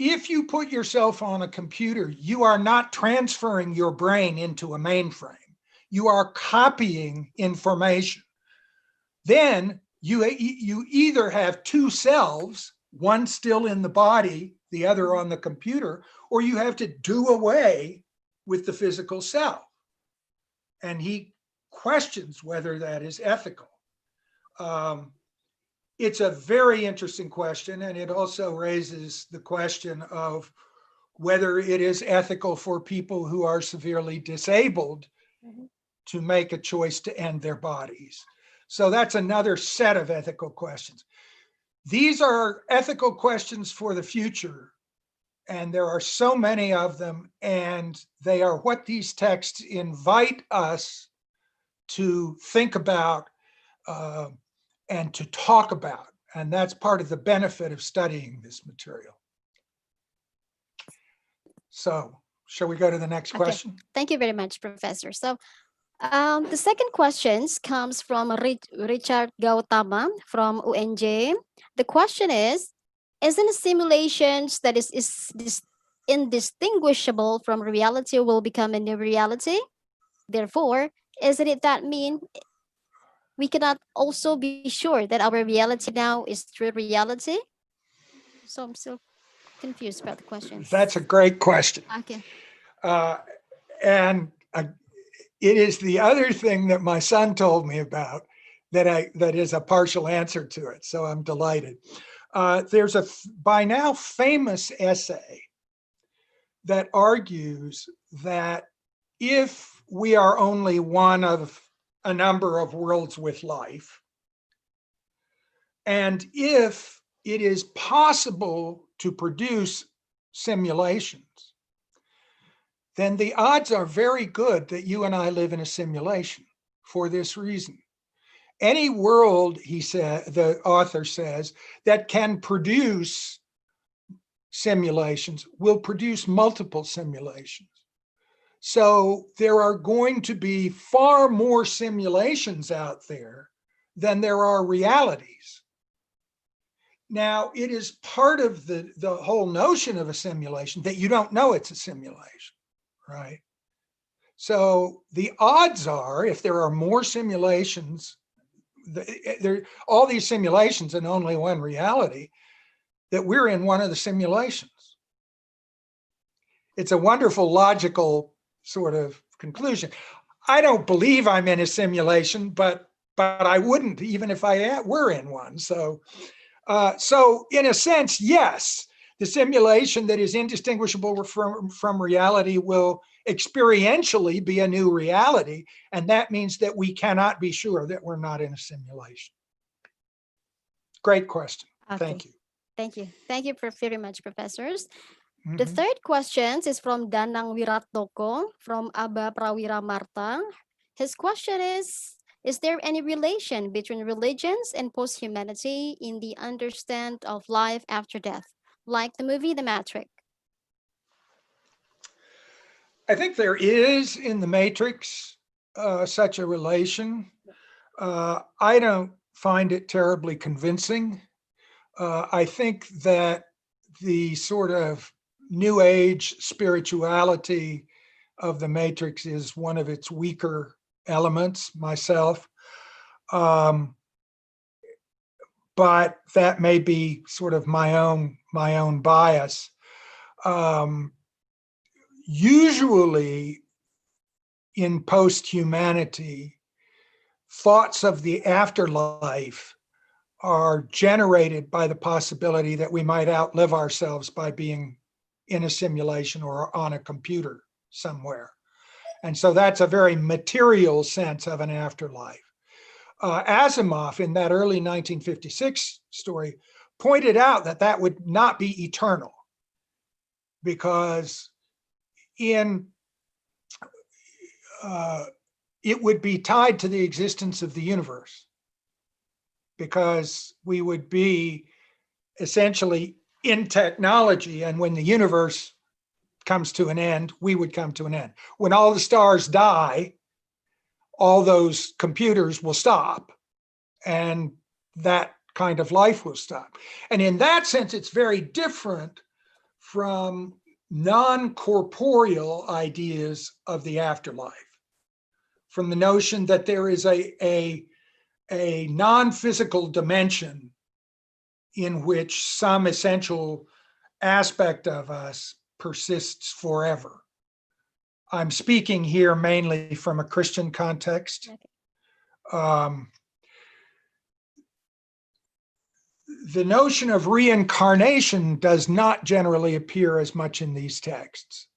If you put yourself on a computer, you are not transferring your brain into a mainframe. You are copying information. Then you either have 2 selves, one still in the body, the other on the computer, or you have to do away with the physical self. And he questions whether that is ethical. It's a very interesting question, and it also raises the question of whether it is ethical for people who are severely disabled to make a choice to end their bodies. So that's another set of ethical questions. These are ethical questions for the future, and there are so many of them, and they are what these texts invite us to think about and to talk about. And that's part of the benefit of studying this material. So shall we go to the next question? Thank you very much, Professor. So the second question comes from Richard Gautama from UNJ. The question is isn't simulations that is indistinguishable from reality will become a new reality? Therefore, isn't it that mean we cannot also be sure that our reality now is true reality? So I'm still confused about the question. That's a great question. Okay. And it is the other thing that my son told me about, that is a partial answer to it. So I'm delighted. There's a by now famous essay that argues that if we are only one of a number of worlds with life, and if it is possible to produce simulations, then the odds are very good that you and I live in a simulation for this reason. Any world, he said, the author says, that can produce simulations will produce multiple simulations. So there are going to be far more simulations out there than there are realities. Now, it is part of the whole notion of a simulation that you don't know it's a simulation, right? So the odds are, if there are more simulations, all these simulations and only one reality, that we're in one of the simulations. It's a wonderful logical sort of conclusion. I don't believe I'm in a simulation, but I wouldn't even if I were in one. So in a sense, yes, the simulation that is indistinguishable from reality will experientially be a new reality. And that means that we cannot be sure that we're not in a simulation. Great question. Okay. Thank you. Thank you. Thank you very much, professors. The third question is from Danang Wiratoko from Aba Prawira Marta. His question is there any relation between religions and posthumanity in the understand of life after death, like the movie The Matrix? I think there is in The Matrix such a relation. I don't find it terribly convincing. I think that the sort of New Age spirituality of The Matrix is one of its weaker elements myself. But that may be sort of my own bias. Usually in posthumanity, thoughts of the afterlife are generated by the possibility that we might outlive ourselves by being in a simulation or on a computer somewhere. And so that's a very material sense of an afterlife. Asimov, in that early 1956 story, pointed out that that would not be eternal, because it would be tied to the existence of the universe, because we would be essentially in technology, and when the universe comes to an end, we would come to an end. When all the stars die, all those computers will stop, and that kind of life will stop. And in that sense, it's very different from non-corporeal ideas of the afterlife, from the notion that there is a non-physical dimension in which some essential aspect of us persists forever. I'm speaking here mainly from a Christian context. The notion of reincarnation does not generally appear as much in these texts,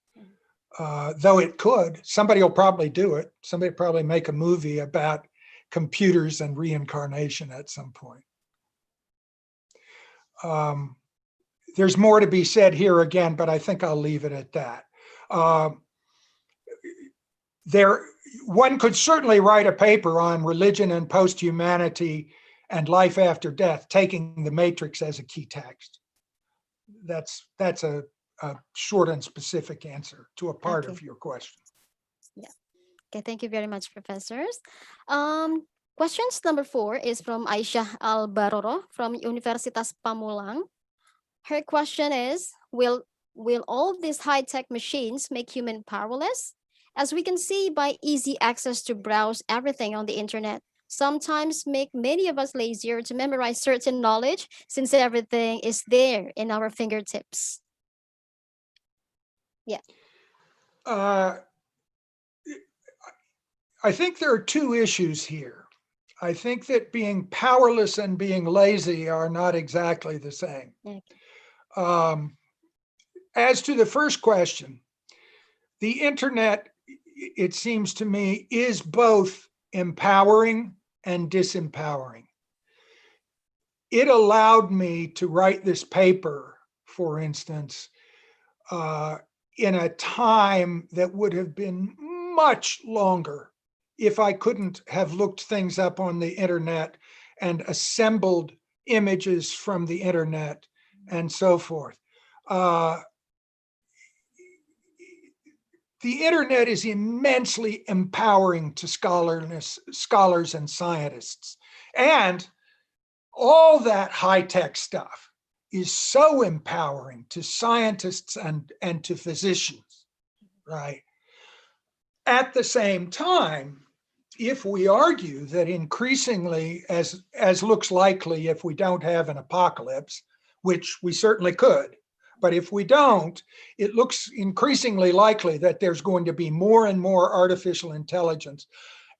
though it could. Somebody will probably do it. Somebody will probably make a movie about computers and reincarnation at some point. There's more to be said here again, but I think I'll leave it at that. One could certainly write a paper on religion and posthumanity and life after death, taking The Matrix as a key text. That's a short and specific answer to a part of your question. Yeah. Okay, thank you very much, professors. Questions number 4 is from Aisyah Al-Baroro from Universitas Pamulang. Her question is, will all these high-tech machines make human powerless? As we can see by easy access to browse everything on the internet, sometimes make many of us lazier to memorize certain knowledge since everything is there in our fingertips. Yeah. I think there are two issues here. I think that being powerless and being lazy are not exactly the same. As to the first question, the internet, it seems to me, is both empowering and disempowering. It allowed me to write this paper, for instance, in a time that would have been much longer if I couldn't have looked things up on the internet and assembled images from the internet and so forth. The internet is immensely empowering to scholars and scientists. And all that high-tech stuff is so empowering to scientists and to physicians, right? At the same time, if we argue that increasingly, as looks likely if we don't have an apocalypse, which we certainly could, but if we don't, it looks increasingly likely that there's going to be more and more artificial intelligence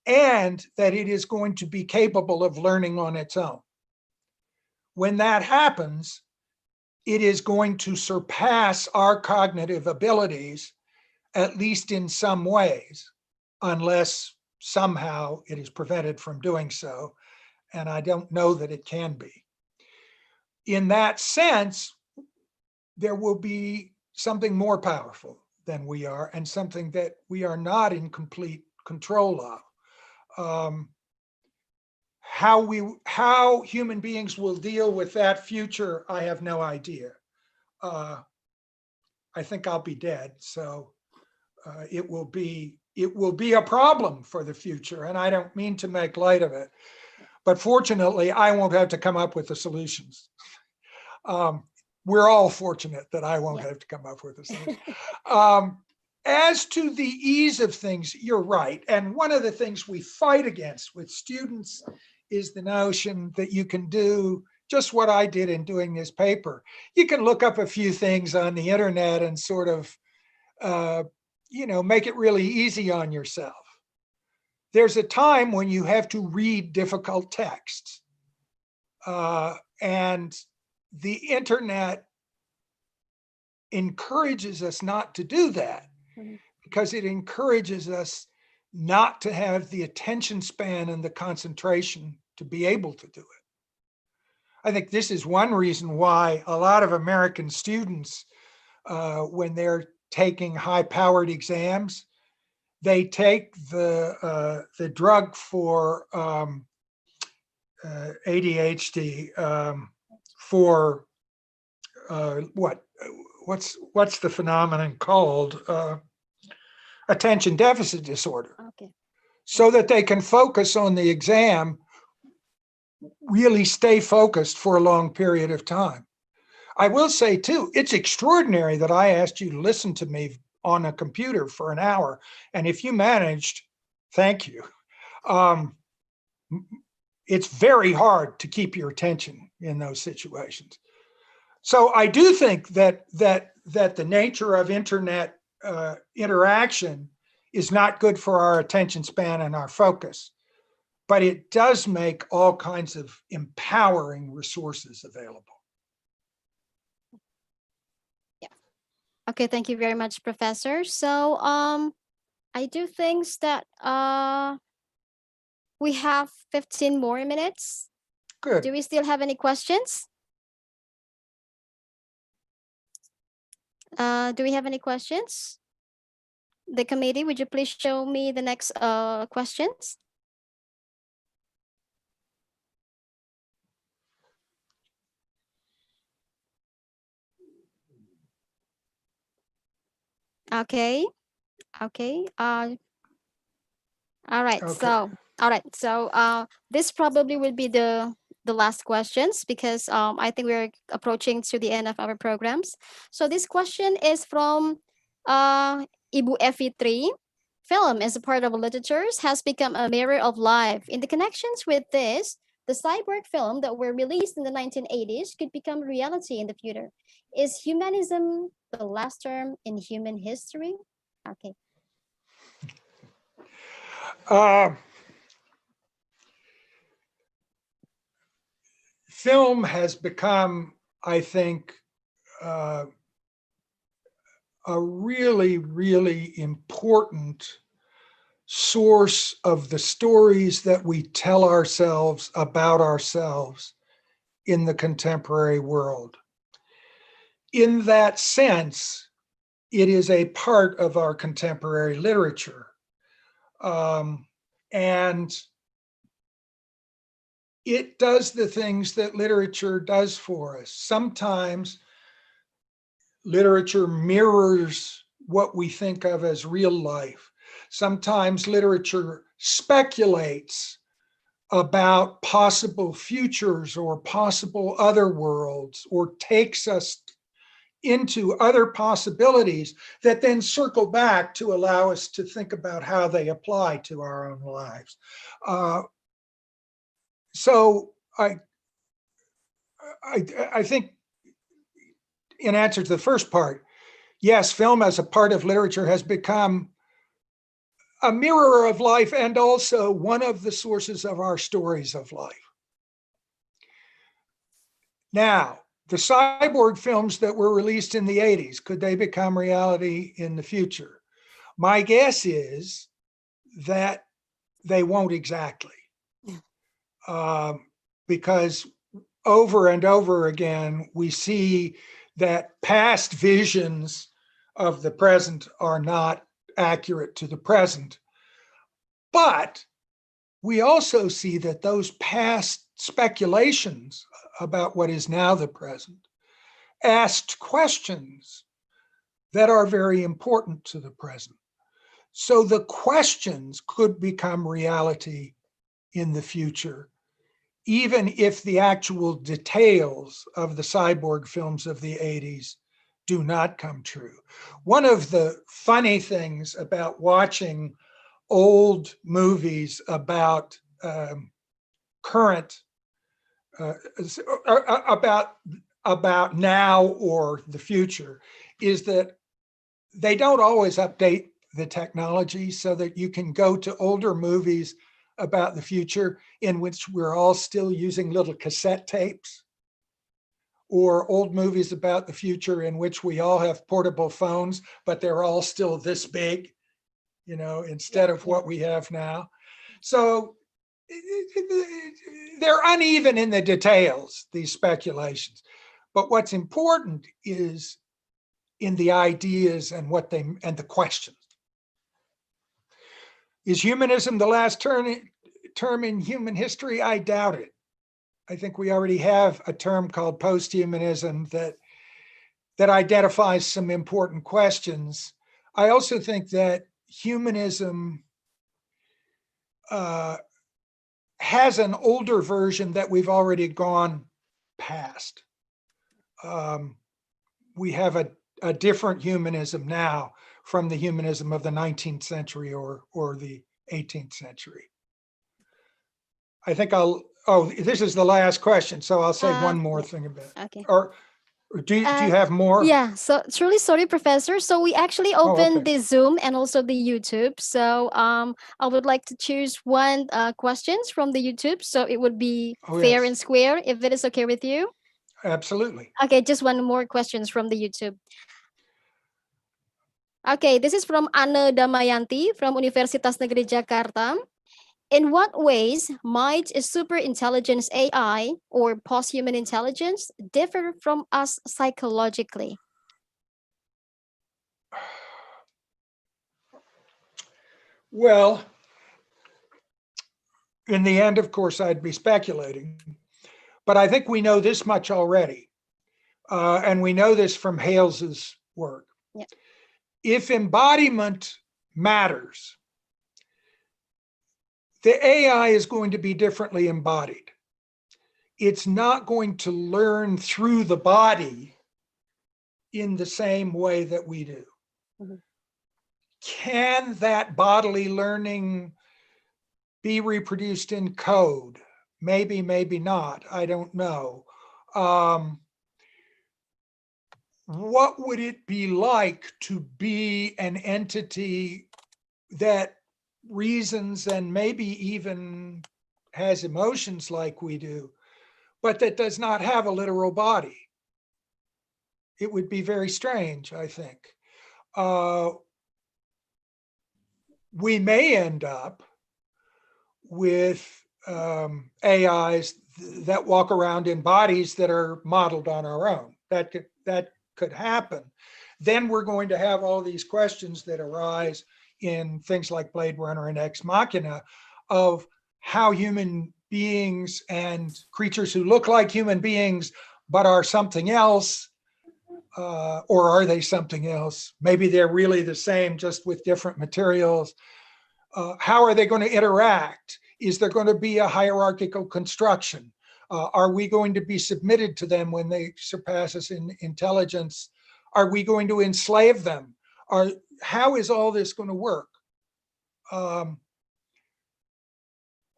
and that it is going to be capable of learning on its own. When that happens, it is going to surpass our cognitive abilities, at least in some ways, unless somehow it is prevented from doing so. And I don't know that it can be. In that sense, there will be something more powerful than we are and something that we are not in complete control of. How human beings will deal with that future, I have no idea. I think I'll be dead, so it will be a problem for the future, and I don't mean to make light of it. But fortunately, I won't have to come up with the solutions. We're all fortunate that I won't have to come up with the solution. As to the ease of things, you're right. And one of the things we fight against with students is the notion that you can do just what I did in doing this paper. You can look up a few things on the internet and sort of, make it really easy on yourself. There's a time when you have to read difficult texts. And the internet encourages us not to do that because it encourages us not to have the attention span and the concentration to be able to do it. I think this is one reason why a lot of American students, when they're taking high-powered exams, they take the drug for ADHD for what's the phenomenon called? Attention deficit disorder. Okay. So that they can focus on the exam, really stay focused for a long period of time. I will say too, it's extraordinary that I asked you to listen to me on a computer for an hour. And if you managed, thank you. It's very hard to keep your attention in those situations. So I do think that the nature of internet interaction is not good for our attention span and our focus, but it does make all kinds of empowering resources available. Yeah. Okay, thank you very much, Professor. So I do think that we have 15 more minutes. Good. Do we still have any questions? Do we have any questions? The committee, would you please show me the next questions? Okay. Okay. All right. Okay. So this probably will be the last questions because I think we're approaching to the end of our programs. So this question is from Ibu Evi3. Film as a part of literature has become a mirror of life. In the connections with this, the cyborg film that were released in the 1980s could become reality in the future. Is humanism the last term in human history? Okay. film has become, I think, a really, really important source of the stories that we tell ourselves about ourselves in the contemporary world. In that sense, it is a part of our contemporary literature. And it does the things that literature does for us. Sometimes literature mirrors what we think of as real life. Sometimes literature speculates about possible futures or possible other worlds, or takes us into other possibilities that then circle back to allow us to think about how they apply to our own lives. So I think, in answer to the first part, yes, film as a part of literature has become a mirror of life and also one of the sources of our stories of life. Now, the cyborg films that were released in the 80s, could they become reality in the future? My guess is that they won't exactly. Because over and over again, we see that past visions of the present are not accurate to the present. But we also see that those past speculations about what is now the present asked questions that are very important to the present. So the questions could become reality in the future, even if the actual details of the cyborg films of the 80s do not come true. One of the funny things about watching old movies about about now or the future is that they don't always update the technology, so that you can go to older movies about the future in which we're all still using little cassette tapes, or old movies about the future in which we all have portable phones, but they're all still this big, you know, instead of what we have now. So they're uneven in the details, these speculations. But what's important is in the ideas and the questions. Is humanism the last term in human history? I doubt it. I think we already have a term called posthumanism that identifies some important questions. I also think that humanism has an older version that we've already gone past. We have a different humanism now from the humanism of the 19th century or the 18th century. I think this is the last question, so I'll say one more thing about it. Okay. Or do you have more? Yeah, so truly sorry, Professor. So we actually opened the Zoom and also the YouTube. So I would like to choose one questions from the YouTube, so it would be fair and square, if it is okay with you. Absolutely. Okay, just one more questions from the YouTube. Okay, this is from Anne Damayanti from Universitas Negeri Jakarta. In what ways might a superintelligence AI or posthuman intelligence differ from us psychologically? Well, in the end, of course, I'd be speculating, but I think we know this much already. And we know this from Hales's work. Yeah. If embodiment matters, the AI is going to be differently embodied. It's not going to learn through the body in the same way that we do. Mm-hmm. Can that bodily learning be reproduced in code? Maybe, maybe not. I don't know. What would it be like to be an entity that reasons and maybe even has emotions like we do, but that does not have a literal body. It would be very strange, I think. We may end up with AIs that walk around in bodies that are modeled on our own. That could happen. Then we're going to have all these questions that arise in things like Blade Runner and Ex Machina of how human beings and creatures who look like human beings but are something else, or are they something else? Maybe they're really the same, just with different materials. How are they going to interact? Is there going to be a hierarchical construction? Are we going to be submitted to them when they surpass us in intelligence? Are we going to enslave them? How is all this going to work?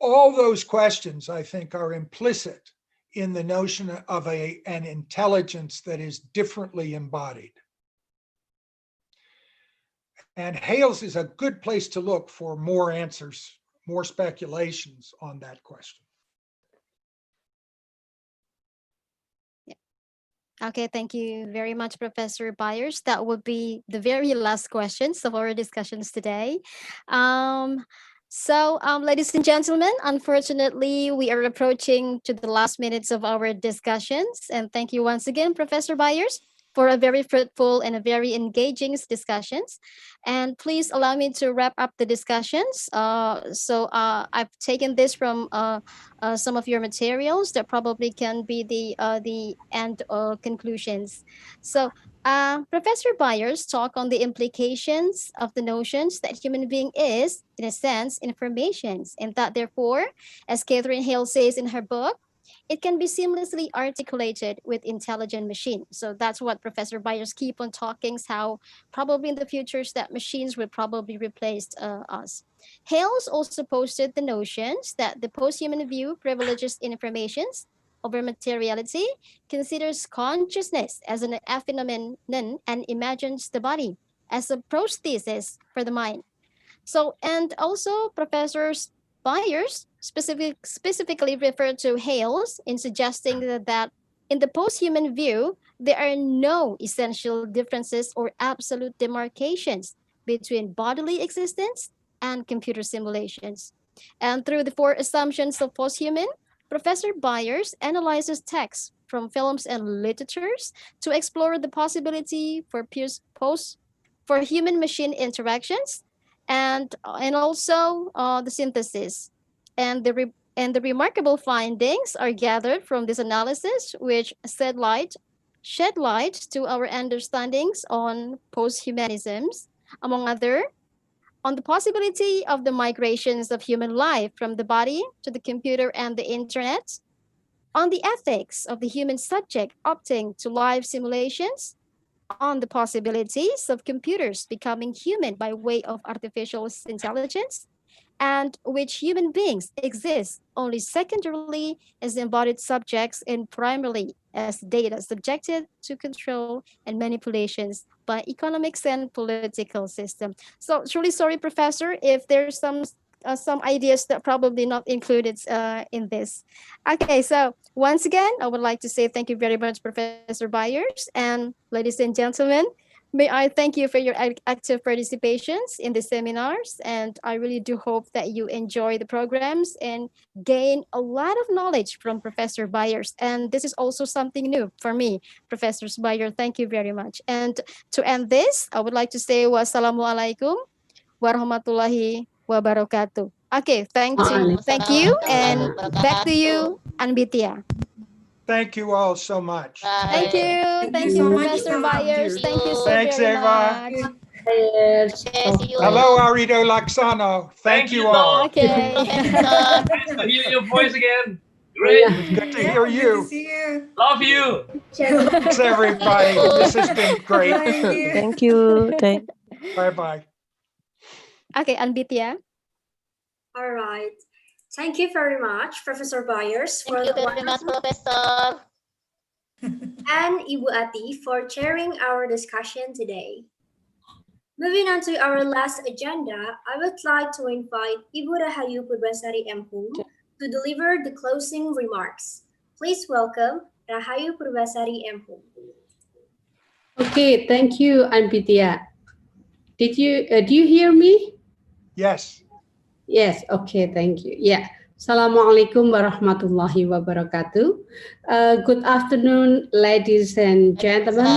All those questions, I think, are implicit in the notion of an intelligence that is differently embodied. And Hales is a good place to look for more answers, more speculations on that question. Okay, thank you very much, Professor Byers. That would be the very last questions of our discussions today. Ladies and gentlemen, unfortunately, we are approaching to the last minutes of our discussions. And thank you once again, Professor Byers, for a very fruitful and a very engaging discussions. And please allow me to wrap up the discussions. I've taken this from some of your materials that probably can be the end conclusions. So Professor Byers talked on the implications of the notions that human being is, in a sense, informations, and that therefore, as Catherine Hale says in her book, it can be seamlessly articulated with intelligent machine. So that's what Professor Byers keep on talking, how probably in the futures that machines will probably replace us. Hales also posted the notions that the post-human view privileges informations over materiality, considers consciousness as a phenomenon, and imagines the body as a prosthesis for the mind. So, and also Professor Byers specifically referred to Hales in suggesting that in the post-human view, there are no essential differences or absolute demarcations between bodily existence and computer simulations. And through the 4 assumptions of post-human, Professor Byers analyzes texts from films and literatures to explore the possibility for human-machine interactions and also the synthesis. And the remarkable findings are gathered from this analysis, which shed light to our understandings on post-humanisms, among other, on the possibility of the migrations of human life from the body to the computer and the internet, on the ethics of the human subject opting to live simulations, on the possibilities of computers becoming human by way of artificial intelligence, and which human beings exist only secondarily as embodied subjects and primarily as data subjected to control and manipulations by economics and political system. So truly sorry, Professor, if there's some ideas that probably not included in this. Okay, so once again, I would like to say thank you very much, Professor Byers, and ladies and gentlemen, may I thank you for your active participations in the seminars, and I really do hope that you enjoy the programs and gain a lot of knowledge from Professor Byers. And this is also something new for me, Professor Byers. Thank you very much. And to end this, I would like to say wassalamualaikum warahmatullahi wabarakatuh. Okay, thank you, and back to you, Anbitia. Thank you all so much. Thank you, Professor Byers. Thank you so Thanks, very Eva. much. Hello, Arito Laxano. Thank you all. Okay. Nice to hear your voice again. Great. Good to hear you. Love you. Thanks, everybody. This has been great. Thank you. Bye-bye. Okay, Anbitia. All right. Thank you very much, Professor Byers, for Thank you very much, Professor. and Ibu Ati for chairing our discussion today. Moving on to our last agenda, I would like to invite Ibu Rahayu Purbasari M. to deliver the closing remarks. Please welcome Rahayu Purbasari MHum. Okay, thank you, Anbitia. Do you hear me? Yes. Yes, okay, thank you. Yeah. Assalamualaikum warahmatullahi wabarakatuh. Good afternoon, ladies and gentlemen.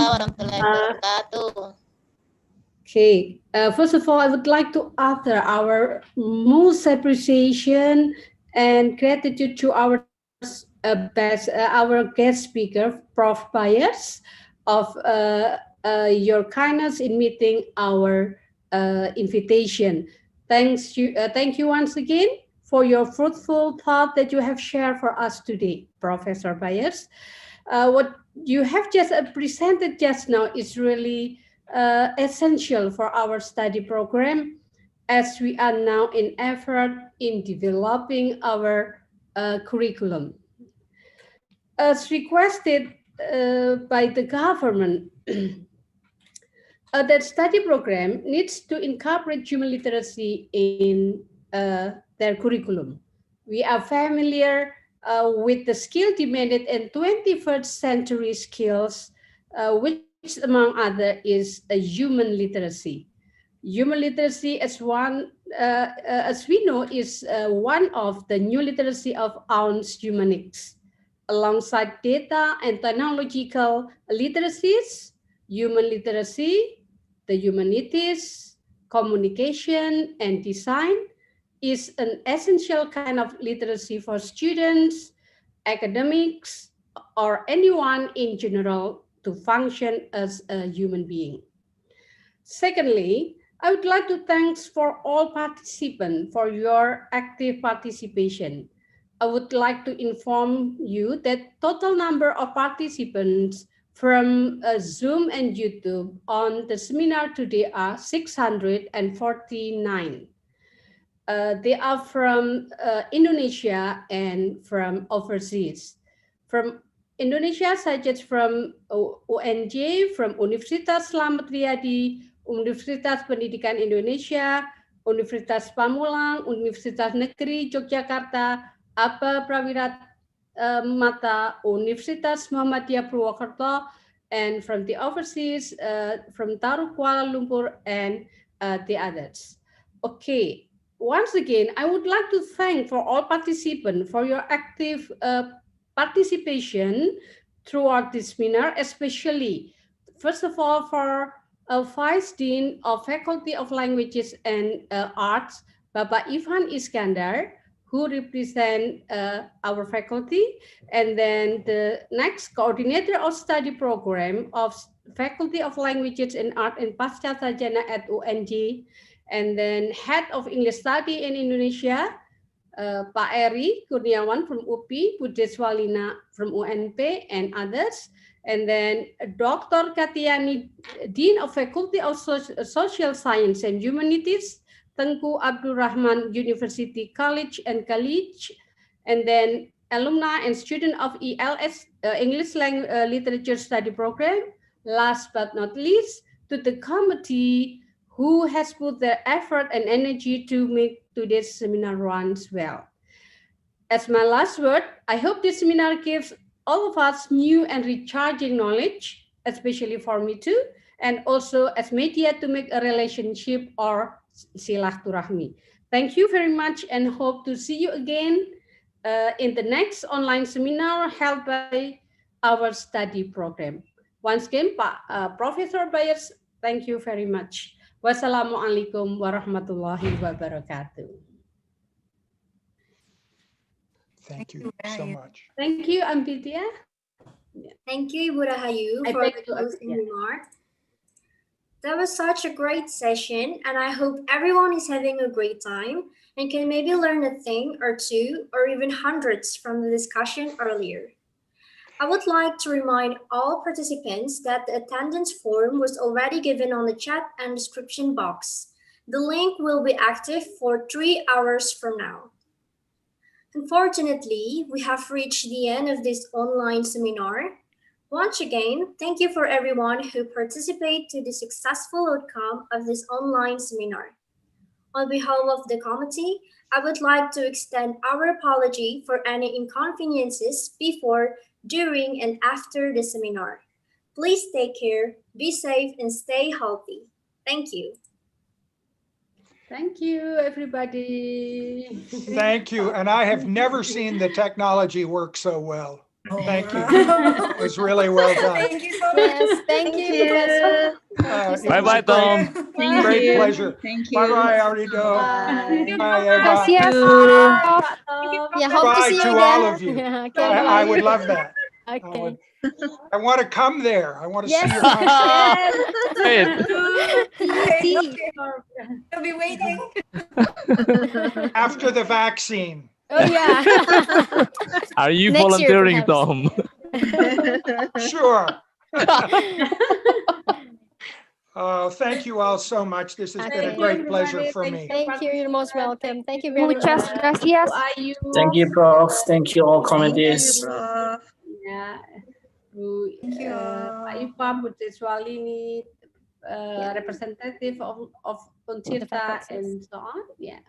Okay, first of all, I would like to offer our most appreciation and gratitude to our guest speaker, Prof. Byers, of your kindness in meeting our invitation. Thank you once again for your fruitful thought that you have shared for us today, Professor Byers. What you have just presented just now is really essential for our study program, as we are now in effort in developing our curriculum. As requested by the government, that study program needs to incorporate human literacy in their curriculum. We are familiar with the skill demanded in 21st century skills, which among other is a human literacy. Human literacy, as we know, is one of the new literacy of ounce humanics. Alongside data and technological literacies, human literacy, the humanities, communication, and design is an essential kind of literacy for students, academics, or anyone in general to function as a human being. Secondly, I would like to thank for all participants for your active participation. I would like to inform you that total number of participants from Zoom and YouTube on the seminar today are 649. They are from Indonesia and from overseas. From Indonesia, such as from UNJ, from Universitas Slamet Riyadi, Universitas Pendidikan Indonesia, Universitas Pamulang, Universitas Negeri Yogyakarta, APA Prawira Mata, Universitas Muhammadiyah Purwokerto, and from the overseas, from Taru Kuala Lumpur, and the others. Okay. Once again, I would like to thank for all participants for your active participation throughout this seminar, especially, first of all, for Vice Dean of Faculty of Languages and Arts, Bapak Ivan Iskandar, who represent our faculty, and then the next coordinator of study program of Faculty of Languages and Art and Pasca Sarjana at UNJ, and then head of English study in Indonesia, Pak Eri Kurniawan from UPI, Budeswalina from UNP, and others. And then Dr. Katiani, Dean of Faculty of Social Science and Humanities, Tengku Abdul Rahman University College and College, and then alumni and student of ELS, English Literature Study Program. Last but not least, to the committee who has put their effort and energy to make today's seminar runs well. As my last word, I hope this seminar gives all of us new and recharging knowledge, especially for me too, and also as media to make a relationship or silaturahmi. Thank you very much and hope to see you again in the next online seminar held by our study program. Once again, Professor Byers, thank you very much. Wassalamualaikum warahmatullahi wabarakatuh. Thank you so much. Thank you, Ambitia. Thank you, Ibu Rahayu, for the closing remark. That was such a great session, and I hope everyone is having a great time and can maybe learn a thing or two or even hundreds from the discussion earlier. I would like to remind all participants that the attendance form was already given on the chat and description box. The link will be active for 3 hours from now. Unfortunately, we have reached the end of this online seminar. Once again, thank you for everyone who participated to the successful outcome of this online seminar. On behalf of the committee, I would like to extend our apology for any inconveniences before, during, and after the seminar. Please take care, be safe, and stay healthy. Thank you. Thank you, everybody. Thank you. And I have never seen the technology work so well. Thank you. It was really well done. Thank you so much. Yes, thank you, Professor. Bye-bye, Tom. Thank Great you. pleasure. Thank you. Bye-bye, Arido. Bye. Bye, Kasih Eva. ya, Prof. Yeah, hope to Bye see you to again. all of you. Yeah, okay, I would bye. love that. Okay. I want to come there. I want to Yes. see your country. Great. See. We'll be waiting. After the vaccine. Oh yeah. Are you Next year, volunteering, perhaps. Tom? Sure. Thank you all so much. This has been a Okay. great pleasure for me. Thank you. You're most welcome. Thank you very Muchas much. gracias. Thank you, Prof. Thank you, all Thank you, committees. Prof. Ya, Bu Thank you. Pak Iva, Bu Triswalini, Yeah. representative of The Uncipta, faculties. and so on. Yeah.